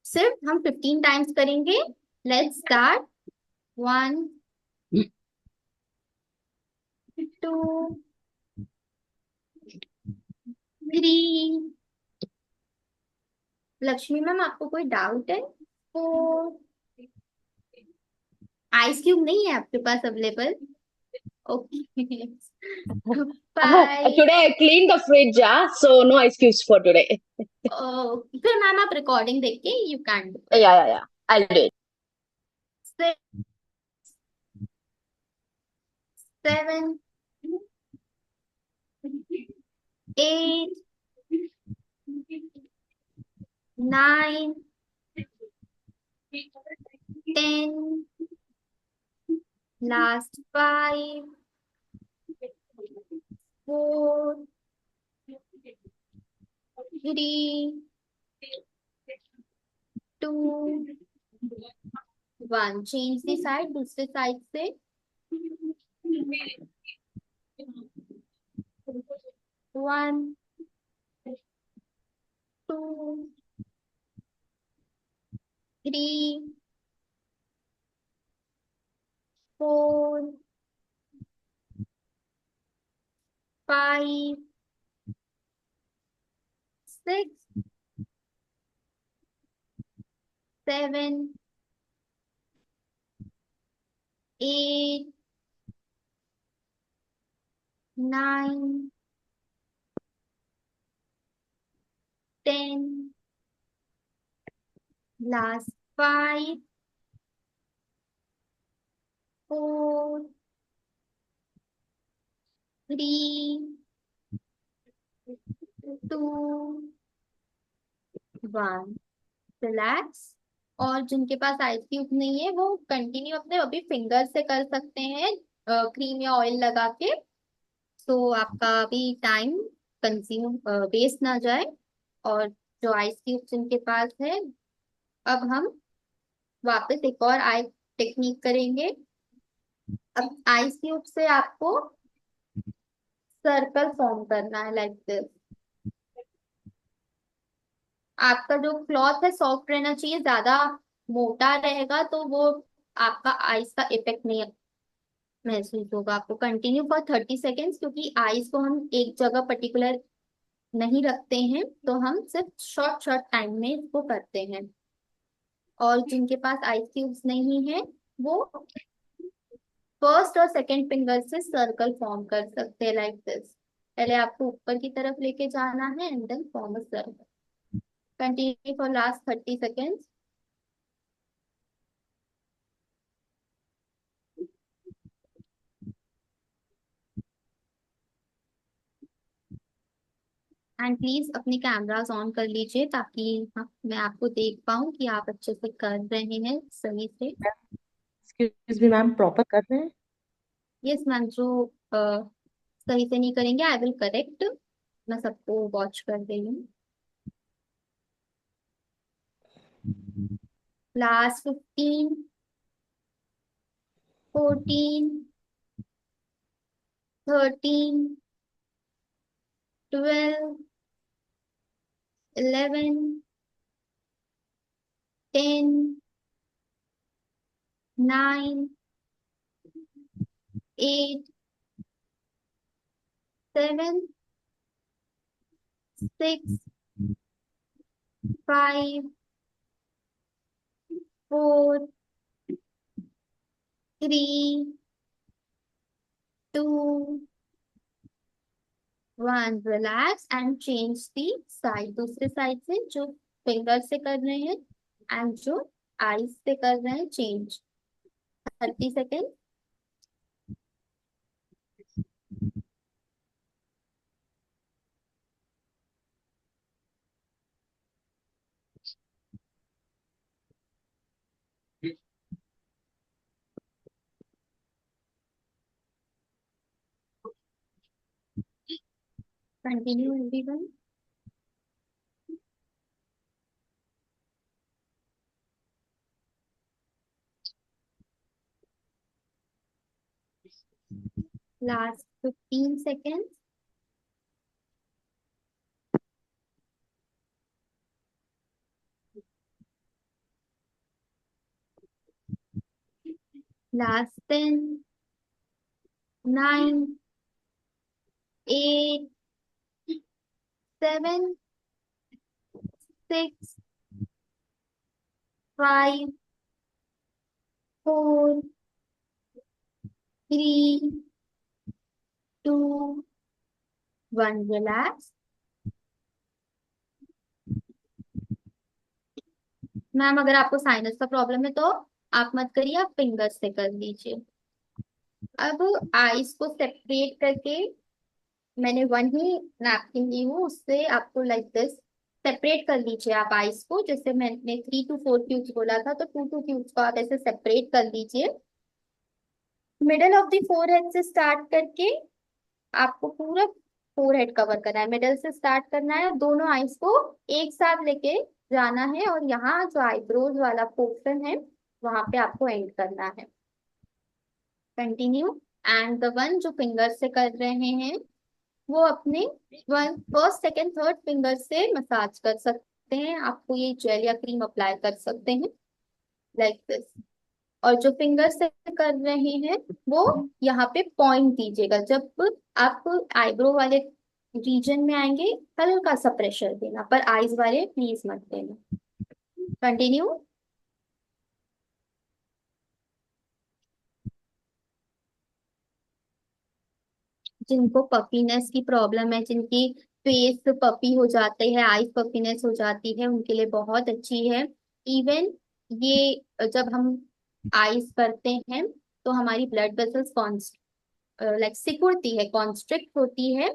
सिर्फ हम 15 टाइम्स करेंगे। Let's start. 1, 2, 3। लक्ष्मी मैम, आपको कोई डाउट है? 4। आइस क्यूब नहीं है आपके पास available? Okay. 5। Today I cleaned the fridge, so no excuse for today. फिर मैम आप रिकॉर्डिंग देख के you can do Yeah, it. yeah, yeah. I'll do it. 7, 8, 9, 10, last 5, 4, 3, 2, 1। Change the side, दूसरे side से। 1, 2, 3, 4, 5, 6, 7, 8, 9, 10, last 5, 4, 3, 2, 1। Relax. और जिनके पास ice cube नहीं है वो कंटिन्यू अपने अभी फिंगर से कर सकते हैं, क्रीम या ऑयल लगा के। तो आपका भी टाइम कंज्यूम वेस्ट ना जाए। और जो आइस क्यूब जिनके पास है, अब हम वापस एक और आई टेक्निक करेंगे। अब आइस क्यूब से आपको सर्कल फॉर्म करना है, लाइक दिस। आपका जो क्लॉथ है सॉफ्ट रहना चाहिए, ज्यादा मोटा रहेगा तो वो आपका आइस का इफेक्ट नहीं महसूस होगा। आपको कंटिन्यू फॉर 30 सेकेंड्स, क्योंकि आइस को हम एक जगह पर्टिकुलर नहीं रखते हैं, तो हम सिर्फ शॉर्ट शॉर्ट टाइम में इसको करते हैं। और जिनके पास आइस क्यूब्स नहीं है वो फर्स्ट और सेकंड फिंगर से सर्कल फॉर्म कर सकते हैं, लाइक दिस। पहले आपको ऊपर की तरफ लेके जाना है and then form a circle. Continue for last 30 seconds. And please अपनी कैमरास ऑन कर लीजिए, ताकि मैं आपको देख पाऊँ कि आप अच्छे से कर रहे हैं सही से। एक्सक्यूज मी मैम, प्रॉपर कर रहे हैं? यस मैम, जो सही से नहीं करेंगे आई विल करेक्ट। मैं सबको वॉच कर रही हूँ। Last 15, 14, 13, 12, 11, 10, 9, 8, 7, 6, 5, 4, 3, 2, 1. Relax and change the side, दूसरे साइड से जो फिंगर से कर रहे हैं एंड जो आईज से कर रहे हैं change. 30 second. Continue everyone. Last 15 second. Last 10, 9, 8, 7, 6, 5, 4, 3, 2, 1. Relax. Ma'am अगर आपको साइनस का प्रॉब्लम है तो आप मत करिए, आप फिंगर से कर लीजिए। अब आईज को सेपरेट करके मैंने वही नैपकिन ली हूँ, उससे आपको लाइक दिस सेपरेट कर लीजिए आप आईज को। जैसे मैंने 3 to 4 क्यूब्स बोला था तो 2 2 क्यूब्स को आप ऐसे सेपरेट कर लीजिए। मिडल ऑफ द फोरहेड से स्टार्ट करके आपको पूरा फोरहेड कवर करना है, मिडल से स्टार्ट करना है, दोनों आईज को एक साथ लेके जाना है और यहाँ जो आईब्रोज वाला पोर्शन है वहां पे आपको एंड करना है। कंटिन्यू। एंड द वन जो फिंगर से कर रहे हैं वो अपने one first second third finger से मसाज कर सकते हैं। आपको ये जेल या क्रीम अप्लाई कर सकते हैं लाइक दिस। और जो फिंगर से कर रहे हैं वो यहाँ पे पॉइंट दीजिएगा। जब आप आईब्रो वाले रीजन में आएंगे हल्का सा प्रेशर देना, पर आईज वाले प्लीज मत देना। कंटिन्यू। जिनको पफीनेस की प्रॉब्लम है, जिनकी फेस पफी हो जाते हैं, आईज पफीनेस हो जाती है, उनके लिए बहुत अच्छी है। इवन ये जब हम आईज करते हैं तो हमारी ब्लड वेसल्स लाइक सिकुड़ती है, कॉन्स्ट्रिक्ट होती है।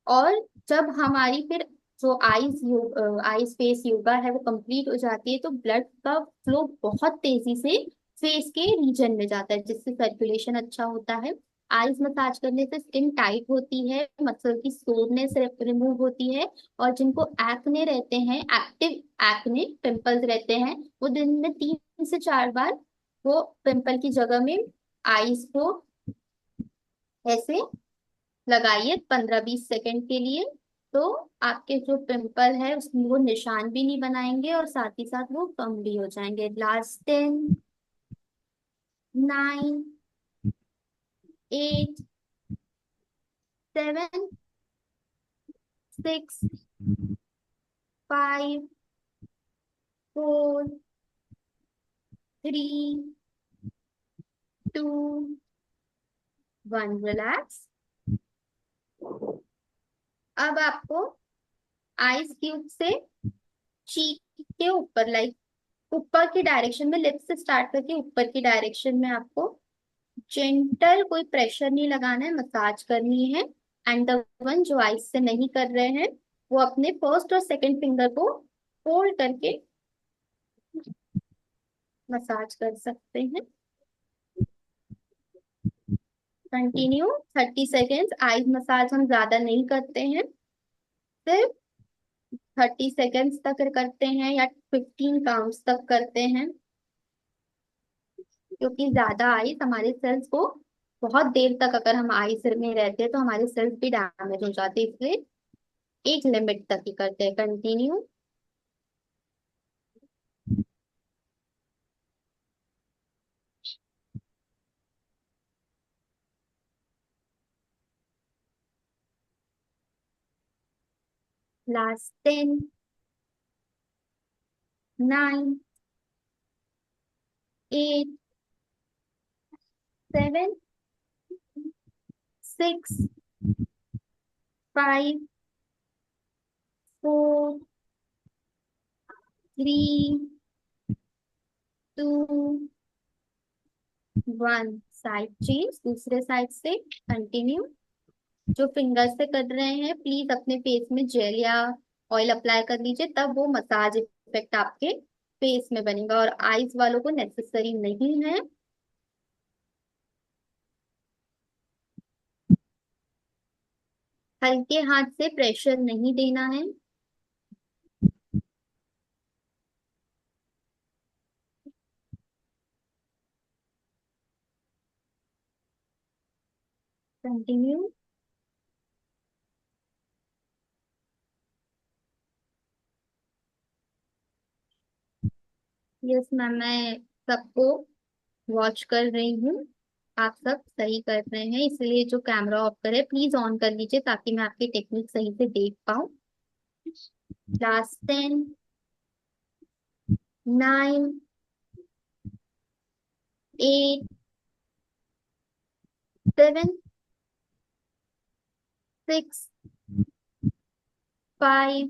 और जब हमारी फिर जो आईज फेस योगा है वो कंप्लीट हो जाती है तो ब्लड का फ्लो बहुत तेजी से फेस के रीजन में जाता है, जिससे सर्कुलेशन अच्छा होता है। आईज मसाज करने से स्किन टाइट होती है, मसल की सोरनेस रिमूव होती है। और जिनको एक्ने रहते हैं, एक्टिव एक्ने पिंपल्स रहते हैं, वो दिन में 3 से 4 बार वो पिंपल की जगह में आईज को ऐसे लगाइए 15 20 सेकंड के लिए। तो आपके जो पिंपल है उसमें वो निशान भी नहीं बनाएंगे और साथ ही साथ वो कम भी हो जाएंगे। लास्ट 10, 9, 8, 7, 6, 5, 4, 3, 2, 1. रिलैक्स। अब आपको आइस क्यूब से चीक के ऊपर लाइक ऊपर की डायरेक्शन में, लिप्स से स्टार्ट करके ऊपर की डायरेक्शन में आपको जेंटल, कोई प्रेशर नहीं लगाना है, मसाज करनी है। एंड द वन जो आइस से नहीं कर रहे हैं वो अपने फर्स्ट और सेकंड फिंगर को फोल्ड करके मसाज कर सकते हैं। Continue 30 seconds. आइज मसाज हम ज्यादा नहीं करते हैं, सिर्फ 30 सेकेंड्स तक करते हैं या 15 काउंट्स तक करते हैं, क्योंकि ज्यादा आइस हमारे सेल्स को बहुत देर तक अगर हम आईज में रहते हैं तो हमारे सेल्स भी डैमेज हो जाते हैं, इसलिए एक लिमिट तक ही करते हैं। कंटिन्यू। लास्ट 10, 9, 8, 7, 6, 5, 4, 3, 2, 1। साइड चेंज, दूसरे साइड से कंटिन्यू। जो फिंगर से कर रहे हैं प्लीज अपने फेस में जेल या ऑयल अप्लाई कर लीजिए, तब वो मसाज इफेक्ट आपके फेस में बनेगा। और आईज वालों को नेसेसरी नहीं है। हल्के हाथ से प्रेशर नहीं देना है। कंटिन्यू। यस मैम, मैं सबको वॉच कर रही हूँ। आप सब सही कर रहे हैं, इसलिए जो कैमरा ऑफ करे प्लीज ऑन कर लीजिए ताकि मैं आपकी टेक्निक सही से देख पाऊँ। Last 10, 9, 8, 7, 6, 5,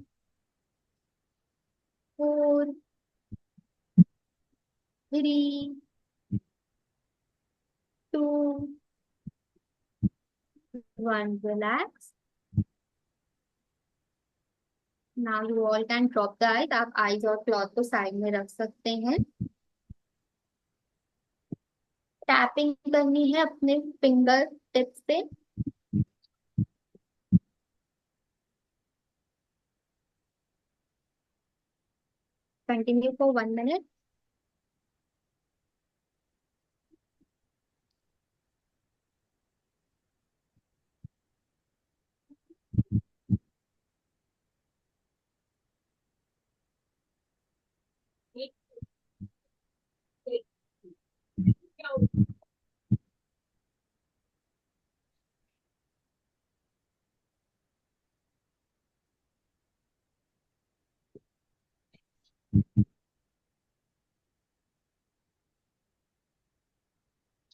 4, 3, 2, 1। Relax. Now you all can drop the eyes. आप आइज और क्लॉथ को साइड में रख सकते हैं। टैपिंग करनी है अपने फिंगर टिप से। Continue for 1 minute.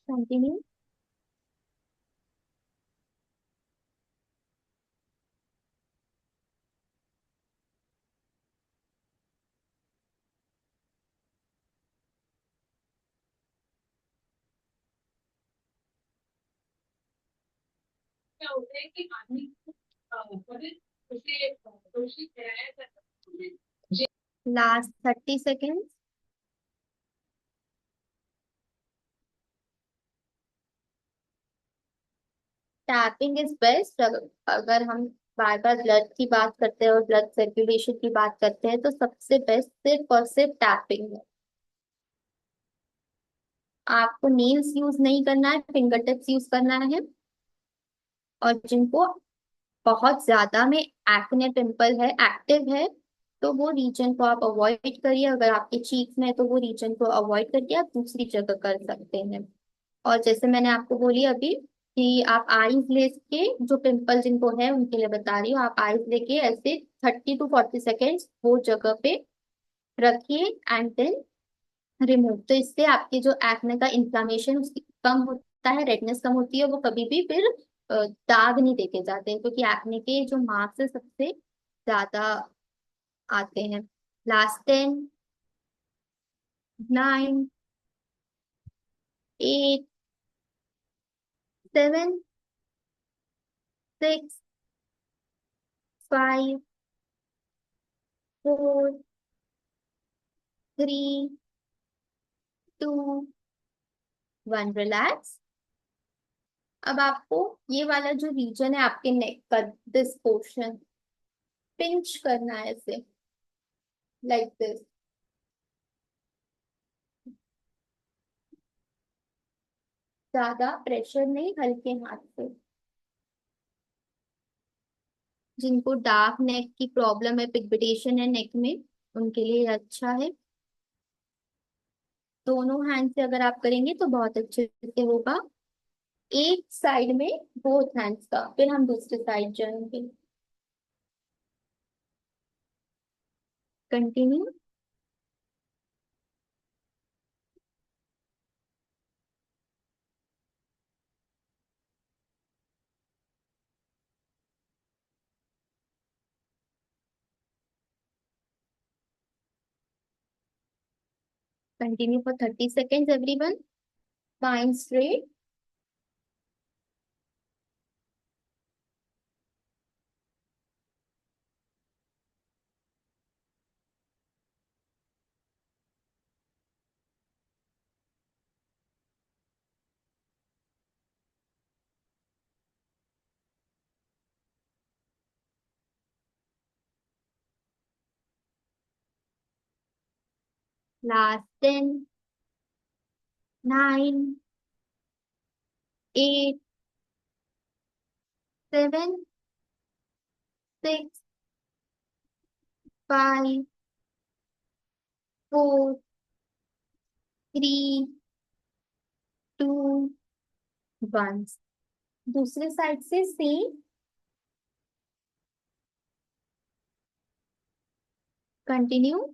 Continue. Last 30 second. Tapping is best. अगर हम बार बार ब्लड की बात करते हैं और ब्लड सर्कुलेशन की बात करते हैं तो सबसे बेस्ट सिर्फ और सिर्फ टैपिंग है। आपको नील्स यूज नहीं करना है, फिंगर टिप्स यूज करना है। और जिनको बहुत ज्यादा में एक्ने पिंपल है, एक्टिव है, तो वो रीजन को आप अवॉइड करिए। अगर आपके चीक्स में है तो वो रीजन को अवॉइड करके आप दूसरी जगह कर सकते हैं। और जैसे मैंने आपको बोली अभी कि आप आईज लेके, जो पिंपल जिनको है उनके लिए बता रही हूँ, आप आईज लेके ऐसे 30 to 40 सेकेंड्स वो जगह पे रखिए एंड देन रिमूव। तो इससे आपके जो एक्ने का इन्फ्लामेशन उसकी कम होता है, रेडनेस कम होती है। वो कभी भी फिर दाग नहीं देके जाते, क्योंकि एक्ने के जो मार्क्स है सबसे ज्यादा आते हैं। लास्ट 10, 9, 8, 7, 6, 5, 4, 3, 2, 1। रिलैक्स। अब आपको ये वाला जो रीजन है आपके नेक का, दिस पोर्शन पिंच करना है ऐसे, लाइक दिस। ज्यादा प्रेशर नहीं, हल्के हाथ से। जिनको डार्क नेक की प्रॉब्लम है, पिगमेंटेशन है नेक में, उनके लिए ये अच्छा है। दोनों हैंड से अगर आप करेंगे तो बहुत अच्छे से होगा। एक साइड में बोथ हैंड्स का, फिर हम दूसरे साइड जाएंगे। Continue. Continue for 30 seconds everyone. Spine straight. Last 10, 9, 8, 7, 6, 5, 4, 3, 2, 1। दूसरे साइड से सेम। कंटिन्यू।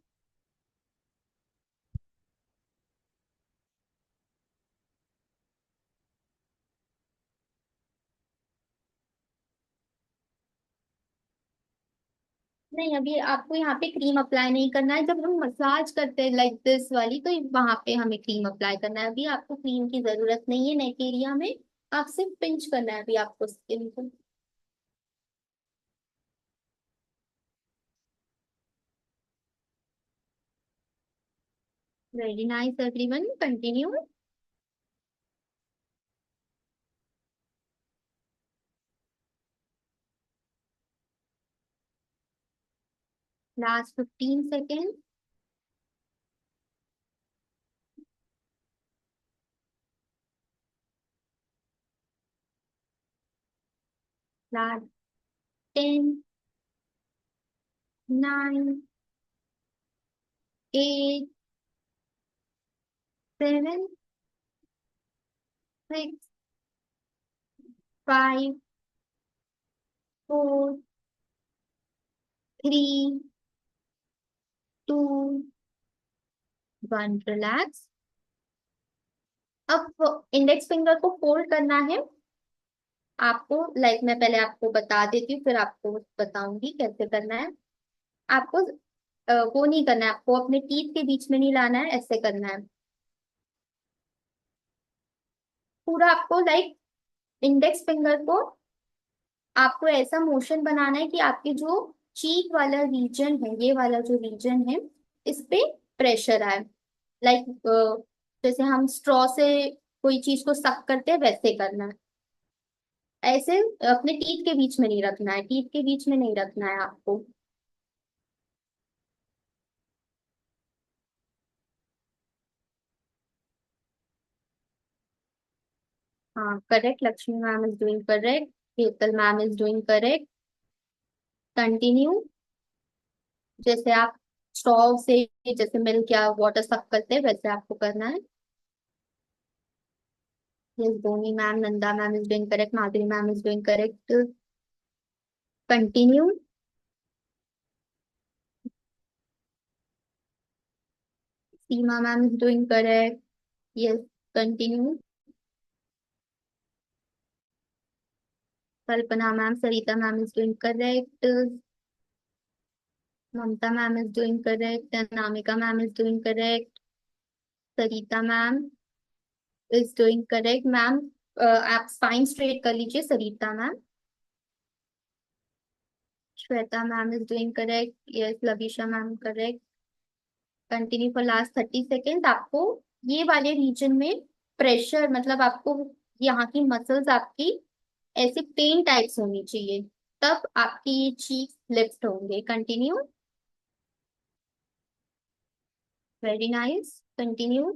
नहीं, अभी आपको यहाँ पे क्रीम अप्लाई नहीं करना है। जब हम मसाज करते हैं लाइक दिस वाली, तो वहां पे हमें क्रीम अप्लाई करना है। अभी आपको क्रीम की जरूरत नहीं है नेक एरिया में। आप सिर्फ पिंच करना है अभी आपको स्किन को। Very nice everyone, continue. Last 15 seconds। Last 10, 9, 8, 7, 6, 5, 4, 3, 2, 1। Relax. अब इंडेक्स फिंगर को फोल्ड करना है आपको। लाइक मैं पहले आपको बता देती हूँ, फिर आपको बताऊंगी कैसे करना है। आपको वो नहीं करना है, आपको अपने टीथ के बीच में नहीं लाना है, ऐसे करना है पूरा। आपको लाइक इंडेक्स फिंगर को आपको ऐसा मोशन बनाना है कि आपके जो चीक वाला रीजन है, ये वाला जो रीजन है, इस पे प्रेशर आए। लाइक जैसे हम स्ट्रॉ से कोई चीज को सक करते हैं, वैसे करना है। ऐसे अपने टीथ के बीच में नहीं रखना है, टीथ के बीच में नहीं रखना है आपको। हाँ, correct. Lakshmi ma'am is doing correct. Hetal ma'am is doing correct. Continue. जैसे आप स्ट्रॉ से जैसे मिल्क या वाटर सक करते हैं, वैसे आपको करना है। Yes, Boni ma'am, Nanda ma'am is doing correct, Madhuri ma'am is doing correct. Continue. Seema ma'am is doing correct. Yes, continue. Kalpana ma'am, Sarita ma'am is doing correct. Mamta ma'am is doing correct. Anamika ma'am is doing correct. Sarita ma'am is doing correct. Ma'am आप spine straight कर लीजिए, Sarita ma'am. Shweta ma'am is doing correct. Yes, Lavisha ma'am correct. Continue for last 30 second. आपको ये वाले reason में pressure, मतलब आपको यहाँ की मसल्स आपकी ऐसे पेन टाइप्स होनी चाहिए, तब आपकी ये चीक लिफ्ट होंगे। Continue. Very nice, continue.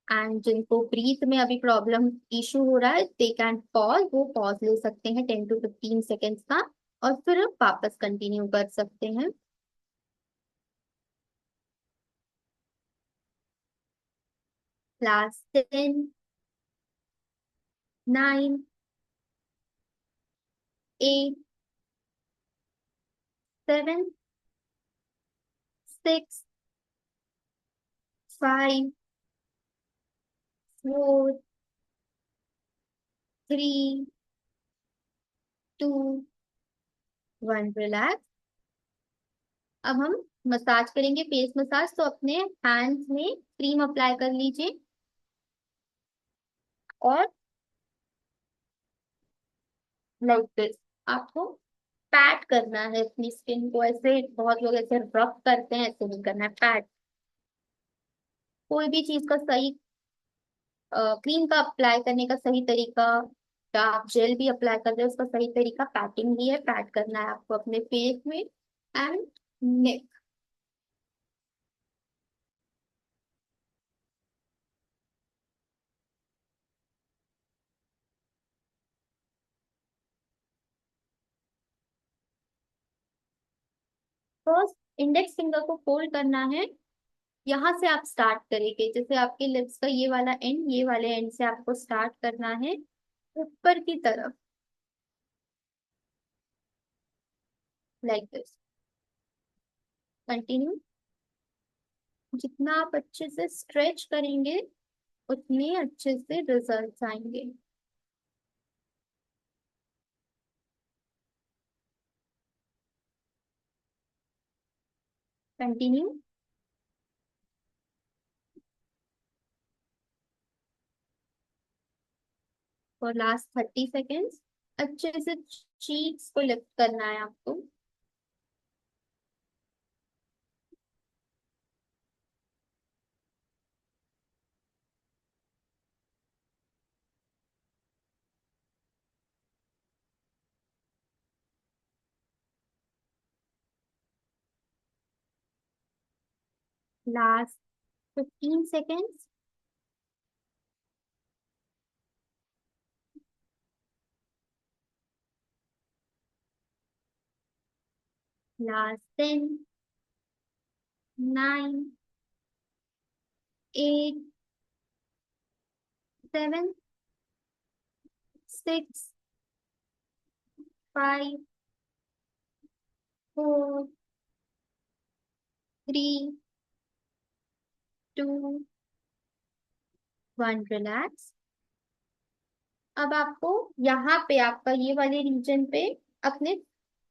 And जिनको ब्रीथ में अभी प्रॉब्लम इशू हो रहा है दे कैन पॉज, वो पॉज ले सकते हैं 10 to 15 सेकेंड्स का, और फिर वापस कंटिन्यू कर सकते हैं। लास्ट 10, 9, 8, 7, 6, 5, 4, 3, 2, 1। रिलैक्स। अब हम मसाज करेंगे, फेस मसाज। तो अपने हैंड्स में क्रीम अप्लाई कर लीजिए और लाइक दिस आपको पैट करना है अपनी स्किन को। ऐसे बहुत लोग ऐसे रफ करते हैं, ऐसे नहीं करना है, पैट। कोई भी चीज का सही क्रीम का अप्लाई करने का सही तरीका, या आप जेल भी अप्लाई कर रहे हैं उसका सही तरीका पैटिंग भी है। पैट करना है आपको अपने फेस में and neck. First index finger को फोल्ड करना है। यहाँ से आप स्टार्ट करेंगे, जैसे आपके लिप्स का ये वाला एंड, ये वाले एंड से आपको स्टार्ट करना है ऊपर की तरफ, लाइक दिस। कंटिन्यू। जितना आप अच्छे से स्ट्रेच करेंगे उतने अच्छे से रिजल्ट्स आएंगे। Continue for last 30 seconds. अच्छे से चीक्स को लिफ्ट करना है आपको। Last 15 seconds. लास्ट 10, 9, 8, 7, 6, 5, 4, 3, 2, 1। रिलैक्स। अब आपको यहाँ पे आपका ये वाले रीजन पे अपने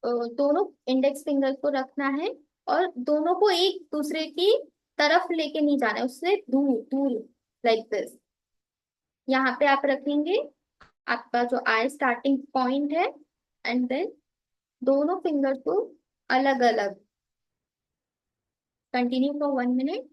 दोनों इंडेक्स फिंगर को रखना है, और दोनों को एक दूसरे की तरफ लेके नहीं जाना है, उससे दूर दूर, लाइक दिस। यहाँ पे आप रखेंगे आपका जो आई स्टार्टिंग पॉइंट है, एंड देन दोनों फिंगर को अलग अलग। Continue for 1 minute.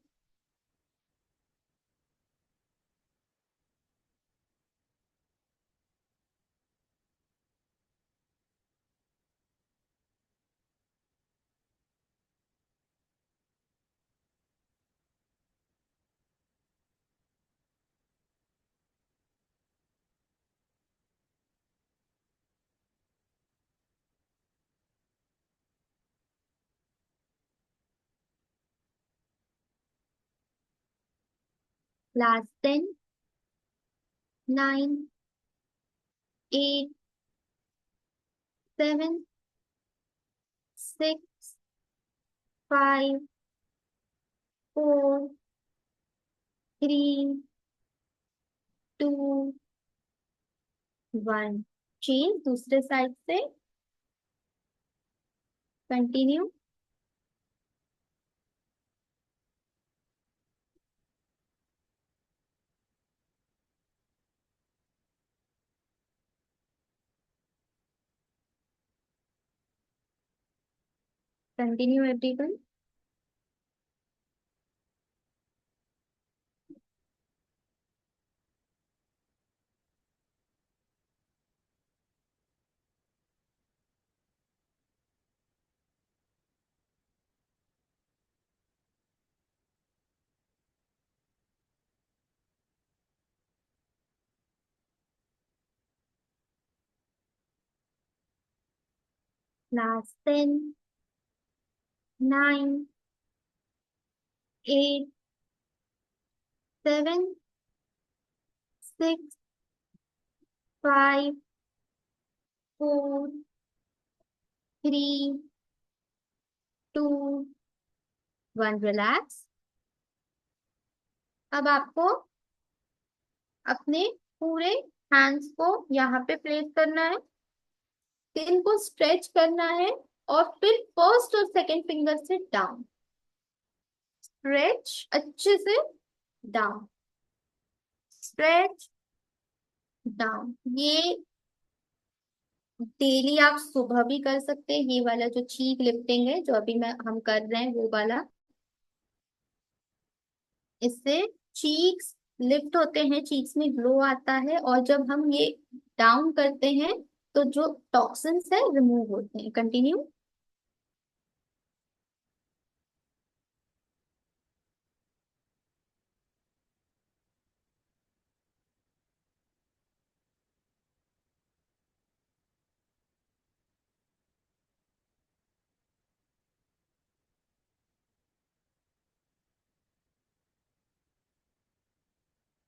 Last 10, 9, 8, 7, 6, 5, 4, 3, 2, 1। Change दूसरे साइड से। Continue. Continue everyone. Last 10, 9, 8, 7, 6, 5, 4, 3, 2, 1। Relax. अब आपको अपने पूरे हैंड्स को यहाँ पे प्लेस करना है, स्किन को स्ट्रेच करना है, और फिर फर्स्ट और सेकंड फिंगर से डाउन, स्ट्रेच अच्छे से, डाउन, स्ट्रेच, डाउन। ये डेली आप सुबह भी कर सकते हैं। ये वाला जो चीक लिफ्टिंग है जो अभी मैं हम कर रहे हैं वो वाला, इससे चीक्स लिफ्ट होते हैं, चीक्स में ग्लो आता है, और जब हम ये डाउन करते हैं तो जो टॉक्सिन्स है रिमूव होते हैं। Continue.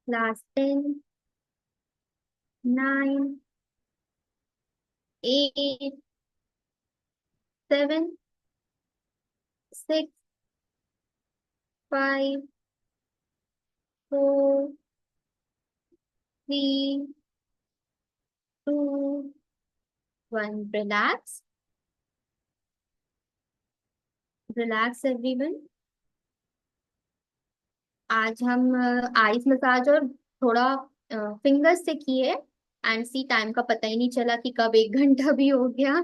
Last 10, 9, 8, 7, 6, 5, 4, 3, 2, 1। Relax, relax everyone. आज हम आइस मसाज और थोड़ा फिंगर्स से किए, एंड सी टाइम का पता ही नहीं चला कि कब 1 घंटा भी हो गया।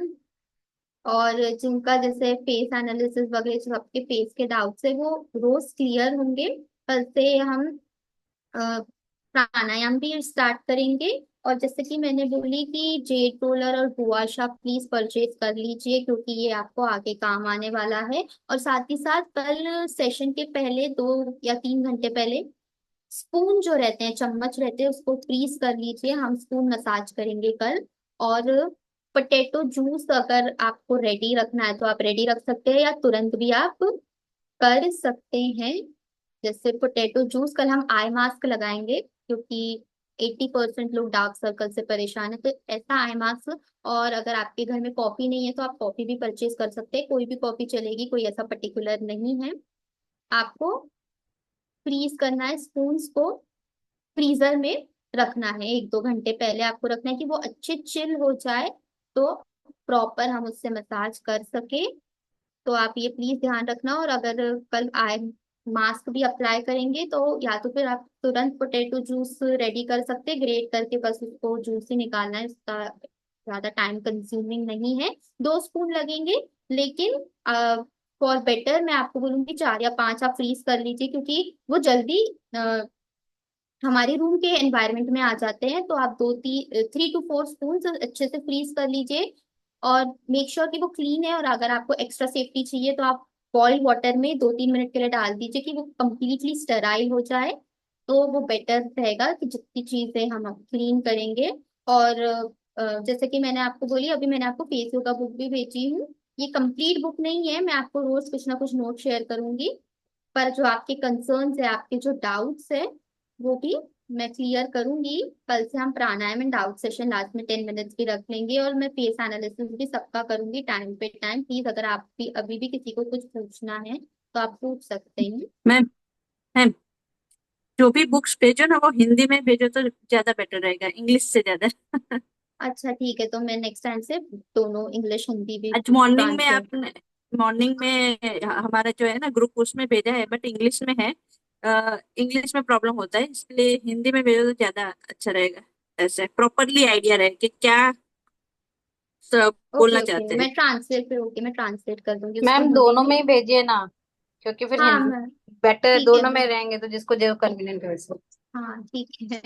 और जिनका जैसे फेस एनालिसिस वगैरह सबके फेस के डाउट्स है वो रोज क्लियर होंगे। कल से हम अ, प्राणायाम भी स्टार्ट करेंगे। और जैसे कि मैंने बोली कि जेड रोलर और गुआशा प्लीज परचेज कर लीजिए, क्योंकि ये आपको आगे काम आने वाला है। और साथ ही साथ कल सेशन के पहले 2 या 3 घंटे पहले स्पून जो रहते हैं, चम्मच रहते हैं, उसको फ्रीज कर लीजिए। हम स्पून मसाज करेंगे कल। और पोटैटो जूस अगर आपको रेडी रखना है तो आप रेडी रख सकते हैं, या तुरंत भी आप कर सकते हैं। जैसे पोटैटो जूस, कल हम आई मास्क लगाएंगे क्योंकि 80% लोग डार्क सर्कल से परेशान है, तो ऐसा आई मास्क। और अगर आपके घर में कॉफी नहीं है तो आप कॉफी भी परचेज कर सकते हैं, कोई भी कॉफी चलेगी, कोई ऐसा पर्टिकुलर नहीं है। आपको फ्रीज करना है स्पून्स को, फ्रीजर में रखना है। 1-2 घंटे पहले आपको रखना है कि वो अच्छे चिल हो जाए, तो प्रॉपर हम उससे मसाज कर सके। तो आप ये प्लीज ध्यान रखना। और अगर कल आई मास्क भी अप्लाई करेंगे तो या तो फिर आप तुरंत पोटैटो जूस रेडी कर सकते हैं, ग्रेट करके बस उसको जूस ही निकालना है, उसका ज्यादा टाइम कंज्यूमिंग नहीं है। 2 स्पून लगेंगे, लेकिन फॉर बेटर मैं आपको बोलूंगी 4 या 5 आप फ्रीज कर लीजिए, क्योंकि वो जल्दी हमारे रूम के एनवायरनमेंट में आ जाते हैं। तो आप 3 to 4 स्पून अच्छे से फ्रीज कर लीजिए। और मेक श्योर कि वो क्लीन है, और अगर आपको एक्स्ट्रा सेफ्टी चाहिए तो आप बॉइल्ड वाटर में 2-3 मिनट के लिए डाल दीजिए कि वो कंप्लीटली स्टेराइल हो जाए। तो वो बेटर रहेगा कि जितनी चीजें हम क्लीन करेंगे। और जैसे कि मैंने आपको बोली, अभी मैंने आपको फेस योगा बुक भी भेजी हूँ। ये कंप्लीट बुक नहीं है, मैं आपको रोज कुछ ना कुछ नोट शेयर करूंगी, पर जो आपके कंसर्न्स है, आपके जो डाउट्स है, वो भी मैं क्लियर करूंगी। कल से हम प्राणायाम एंड डाउट सेशन लास्ट में 10 मिनट्स भी रख लेंगे, और मैं फेस एनालिसिस भी सबका करूंगी टाइम पे टाइम। प्लीज अगर आप भी अभी भी किसी को कुछ पूछना है तो आप पूछ सकते हैं। मैम मैम, जो भी बुक्स भेजो ना वो हिंदी में भेजो तो ज्यादा बेटर रहेगा, इंग्लिश से ज्यादा। अच्छा ठीक है, तो मैं नेक्स्ट टाइम से दोनों इंग्लिश हिंदी भी आज मॉर्निंग में ट्रांसलेट। आपने, मॉर्निंग में हमारा जो है ना ग्रुप उसमें भेजा है, बट इंग्लिश में है। इंग्लिश में प्रॉब्लम होता है, इसलिए हिंदी में भेजो तो ज्यादा अच्छा रहेगा। ऐसे प्रॉपरली आइडिया रहे कि क्या सब ओके बोलना ओके, चाहते हैं। मैं ट्रांसलेट कर दूंगी उसको मैम हिंदी दोनों में। में ही भेजिए ना, क्योंकि फिर हाँ हिंदी मैं, बेटर, ठीक है दोनों में रहेंगे तो जिसको जो कन्वीनियंट है वैसे। हाँ ठीक है।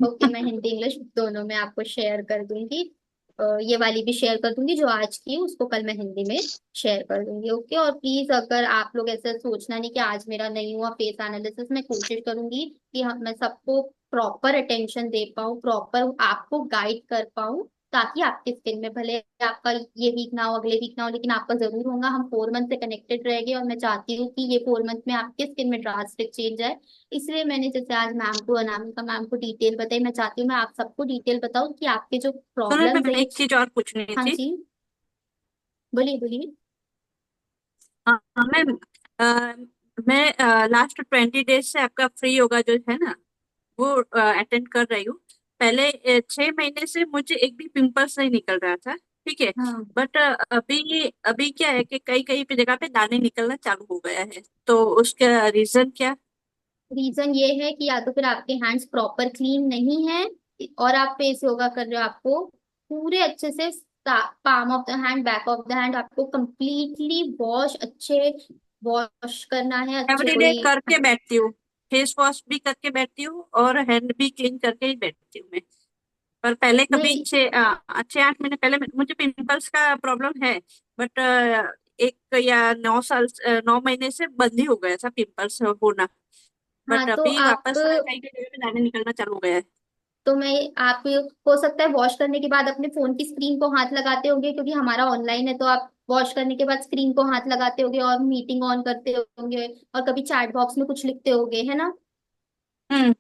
ओके, मैं हिंदी इंग्लिश दोनों में आपको शेयर कर दूंगी। ये वाली भी शेयर कर दूंगी जो आज की है, उसको कल मैं हिंदी में शेयर कर दूंगी। ओके। और प्लीज अगर आप लोग ऐसा सोचना नहीं कि आज मेरा नहीं हुआ फेस एनालिसिस, मैं कोशिश करूंगी कि मैं सबको प्रॉपर अटेंशन दे पाऊँ, प्रॉपर आपको गाइड कर पाऊँ, ताकि आपके स्किन में भले आपका ये वीक ना हो, अगले वीक ना हो, लेकिन आपका जरूर होगा। हम 4 मंथ से कनेक्टेड रहेंगे और मैं चाहती हूँ कि ये 4 मंथ में आपके स्किन में ड्रास्टिक चेंज आए। इसलिए मैंने जैसे आज मैम को, अनामिका मैम को डिटेल बताई, मैं चाहती हूँ मैं आप सबको डिटेल बताऊँ कि आपके जो सुनो प्रॉब्लम्स मैम, है ये। एक चीज और पूछनी हाँ थी। जी, बोलिए बोलिए। हाँ हाँ, मैम, मैं लास्ट 20 डेज से आपका फ्री योगा जो है ना, वो अटेंड कर रही हूँ। पहले 6 महीने से मुझे एक भी पिंपल्स नहीं निकल रहा था, ठीक है। हाँ, बट अभी अभी क्या है कि कई कई पे जगह पे दाने निकलना चालू हो गया है, तो उसका रीजन क्या? रीजन ये है कि या तो फिर आपके हैंड्स प्रॉपर क्लीन नहीं है, और आप फेस योगा कर रहे हो, आपको पूरे अच्छे से palm of the hand, back of the hand आपको कंप्लीटली वॉश, अच्छे वॉश करना है, अच्छे एवरीडे कोई। करके बैठती हूँ, फेस वॉश भी करके बैठती हूँ और हैंड भी क्लीन करके ही बैठती हूँ मैं। पर पहले कभी नहीं, 6 8 महीने पहले मुझे पिंपल्स का प्रॉब्लम है। बट 1 या 9 साल 9 महीने से बंद ही हो गया था पिंपल्स होना। हाँ बट तो अभी आप, वापस कई कई जगह पे दाने निकलना चालू हो गया है। तो मैं आप हो सकता है वॉश करने के बाद अपने फोन की स्क्रीन को हाथ लगाते होंगे, क्योंकि हमारा ऑनलाइन है, तो आप वॉश करने के बाद स्क्रीन को हाथ लगाते होंगे और मीटिंग ऑन करते होंगे, और कभी चैट बॉक्स में कुछ लिखते होंगे, है ना। हम्म।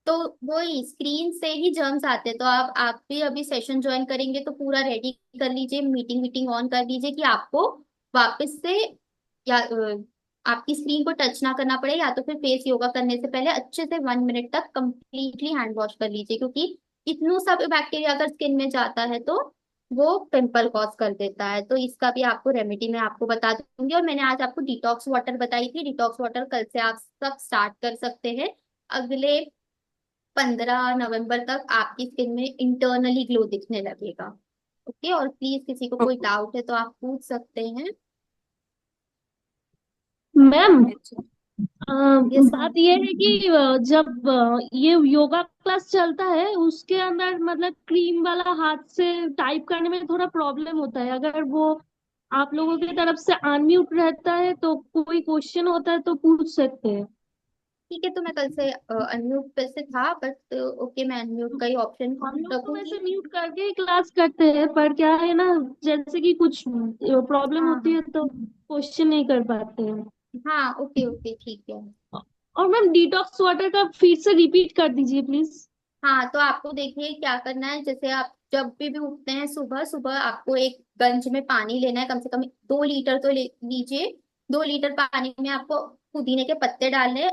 तो वही स्क्रीन से ही जर्म्स आते हैं। तो आप भी अभी सेशन ज्वाइन करेंगे तो पूरा रेडी कर लीजिए, मीटिंग वीटिंग ऑन कर लीजिए कि आपको वापस से या आपकी स्क्रीन को टच ना करना पड़े, या तो फिर फेस योगा करने से पहले अच्छे से 1 मिनट तक कंप्लीटली हैंड वॉश कर लीजिए, क्योंकि इतना सब बैक्टीरिया अगर स्किन में जाता है तो वो पिंपल कॉज कर देता है। तो इसका भी आपको रेमेडी मैं आपको बता दूंगी। और मैंने आज आपको डिटॉक्स वाटर बताई थी, डिटॉक्स वाटर कल से आप सब स्टार्ट कर सकते हैं। अगले 15 नवंबर तक आपकी स्किन में इंटरनली ग्लो दिखने लगेगा। ओके, और प्लीज किसी को कोई ओके। डाउट है तो आप पूछ सकते हैं। मैम, अच्छा। Yes ma'am. बात ये है कि जब ये योगा क्लास चलता है उसके अंदर मतलब क्रीम वाला हाथ से टाइप करने में थोड़ा प्रॉब्लम होता है। अगर वो आप लोगों की तरफ से अनम्यूट रहता है तो कोई क्वेश्चन होता है तो पूछ सकते हैं। ठीक है, तो मैं कल से अनम्यूट पे से था, बट ओके, मैं अनम्यूट का ही ऑप्शन हम लोग तो रखूंगी। वैसे म्यूट करके ही क्लास करते हैं, पर क्या है ना, जैसे कि कुछ प्रॉब्लम हाँ होती हाँ है तो क्वेश्चन नहीं कर पाते हैं। हाँ, ओके ओके, ठीक है। और मैम डिटॉक्स वाटर का फिर से रिपीट कर दीजिए प्लीज। हाँ, तो आपको देखिए क्या करना है, जैसे आप जब भी उठते हैं सुबह सुबह, आपको एक गंज में पानी लेना है, कम से कम 2 लीटर तो ले लीजिए। 2 लीटर पानी में आपको पुदीने के पत्ते डालने हैं,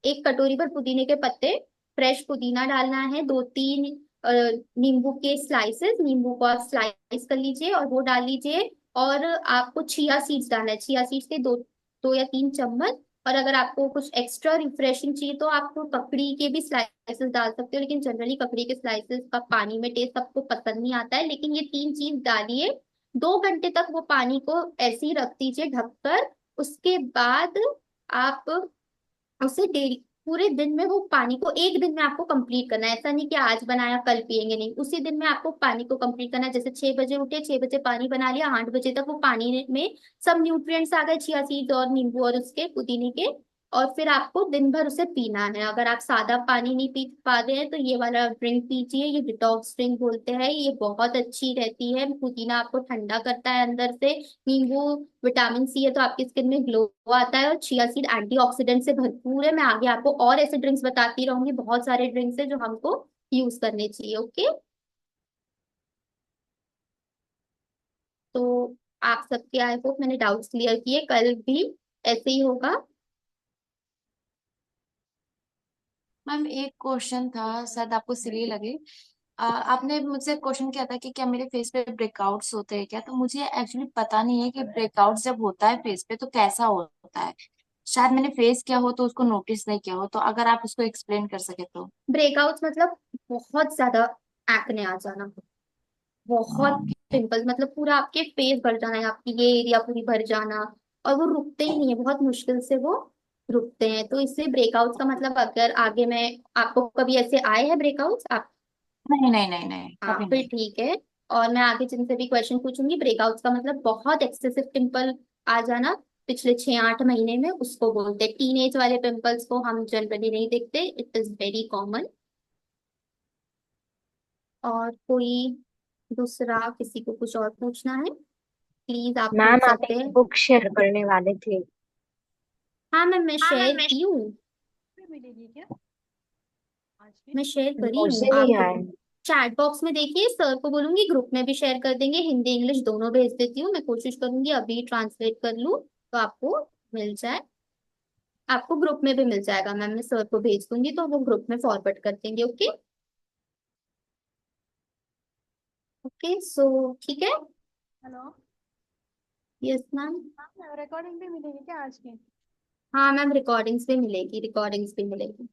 1 कटोरी पर पुदीने के पत्ते, फ्रेश पुदीना डालना है, 2 3 नींबू के स्लाइसेस, नींबू को आप स्लाइस कर लीजिए और वो डाल लीजिए। और आपको चिया सीड्स डालना है, चिया सीड्स के 2 2 या 3 चम्मच। और अगर आपको कुछ एक्स्ट्रा रिफ्रेशिंग चाहिए तो आप ककड़ी के भी स्लाइसेस डाल सकते हो, लेकिन जनरली ककड़ी के स्लाइसेस का पानी में टेस्ट सबको पसंद नहीं आता है, लेकिन ये 3 चीज डालिए। 2 घंटे तक वो पानी को ऐसे ही रख दीजिए ढककर। उसके बाद आप उसे डेली, पूरे दिन में वो पानी को एक दिन में आपको कंप्लीट करना है। ऐसा नहीं कि आज बनाया कल पिएंगे, नहीं, उसी दिन में आपको पानी को कंप्लीट करना है। जैसे 6 बजे उठे, 6 बजे पानी बना लिया, 8 बजे तक वो पानी में सब न्यूट्रिएंट्स आ गए, चिया सीड्स और नींबू और उसके पुदीने के। और फिर आपको दिन भर उसे पीना है। अगर आप सादा पानी नहीं पी पा रहे हैं तो ये वाला ड्रिंक पीजिए, ये डिटॉक्स ड्रिंक बोलते हैं, ये बहुत अच्छी रहती है। पुदीना आपको ठंडा करता है अंदर से, नींबू विटामिन सी है तो आपकी स्किन में ग्लो आता है, और चिया सीड एंटीऑक्सीडेंट से भरपूर है। मैं आगे आपको और ऐसे ड्रिंक्स बताती रहूंगी, बहुत सारे ड्रिंक्स है जो हमको यूज करने चाहिए। ओके, तो आप सबके आई होप मैंने डाउट्स क्लियर किए, कल भी ऐसे ही होगा। मैम एक क्वेश्चन था, शायद आपको सिली लगे। आपने मुझसे क्वेश्चन किया था कि क्या मेरे फेस पे ब्रेकआउट्स होते हैं क्या, तो मुझे एक्चुअली पता नहीं है कि ब्रेकआउट्स जब होता है फेस पे तो कैसा होता है। शायद मैंने फेस किया हो तो उसको नोटिस नहीं किया हो, तो अगर आप उसको एक्सप्लेन कर सके तो। ब्रेकआउट्स मतलब बहुत ज्यादा एक्ने आ जाना, बहुत ओके। पिंपल्स, मतलब पूरा आपके फेस भर जाना है, आपकी ये एरिया पूरी भर जाना। और वो रुकते ही नहीं है, बहुत मुश्किल से वो रुकते हैं। तो इससे ब्रेकआउट्स का मतलब, अगर आगे मैं आपको कभी ऐसे आए हैं ब्रेकआउट्स आप, नहीं नहीं नहीं नहीं, हाँ कभी फिर नहीं। ठीक है। और मैं आगे जिनसे भी क्वेश्चन पूछूंगी, ब्रेकआउट्स का मतलब बहुत एक्सेसिव पिंपल आ जाना पिछले 6 8 महीने में, उसको बोलते हैं। टीनेज वाले पिंपल्स को हम जनरली नहीं देखते, इट इज वेरी कॉमन। और कोई दूसरा, किसी को कुछ और पूछना है, प्लीज आप मैम पूछ आप सकते एक हैं। बुक शेयर करने वाले थे। हाँ मैम, मैं शेयर की हूँ, मैं शेयर करी हूँ। मुझे नहीं आप आया। चैट बॉक्स में देखिए, सर को बोलूंगी ग्रुप में भी शेयर कर देंगे, हिंदी इंग्लिश दोनों भेज देती हूँ। मैं कोशिश करूंगी अभी ट्रांसलेट कर लूँ तो आपको मिल जाए। आपको ग्रुप में भी मिल जाएगा मैम, मैं सर को भेज दूंगी तो वो ग्रुप में फॉरवर्ड कर देंगे। ओके ओके, सो ठीक है। Hello yes ma'am. Ma'am, recording भी मिलेगी क्या आज की? हाँ मैम, रिकॉर्डिंग्स भी मिलेगी, रिकॉर्डिंग्स भी मिलेगी।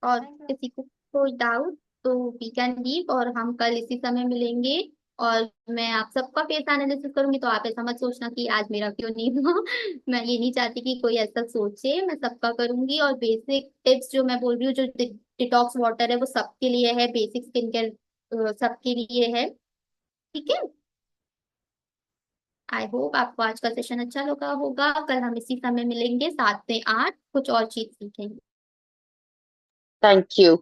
और थैंक यू। किसी को कोई डाउट तो वी कैन लीव, और हम कल इसी समय मिलेंगे। और मैं आप सबका फेस एनालिसिस करूंगी, तो आप ऐसा मत सोचना कि आज मेरा क्यों नहीं हुआ। मैं ये नहीं चाहती कि कोई ऐसा सोचे, मैं सबका करूंगी। और बेसिक टिप्स जो मैं बोल रही हूँ, जो डिटॉक्स वाटर है वो सबके लिए है, बेसिक स्किन केयर सबके लिए है। ठीक है, आई होप आपको आज का सेशन अच्छा लगा होगा। कल हम इसी समय मिलेंगे 7 से 8, कुछ और चीज सीखेंगे। Thank you.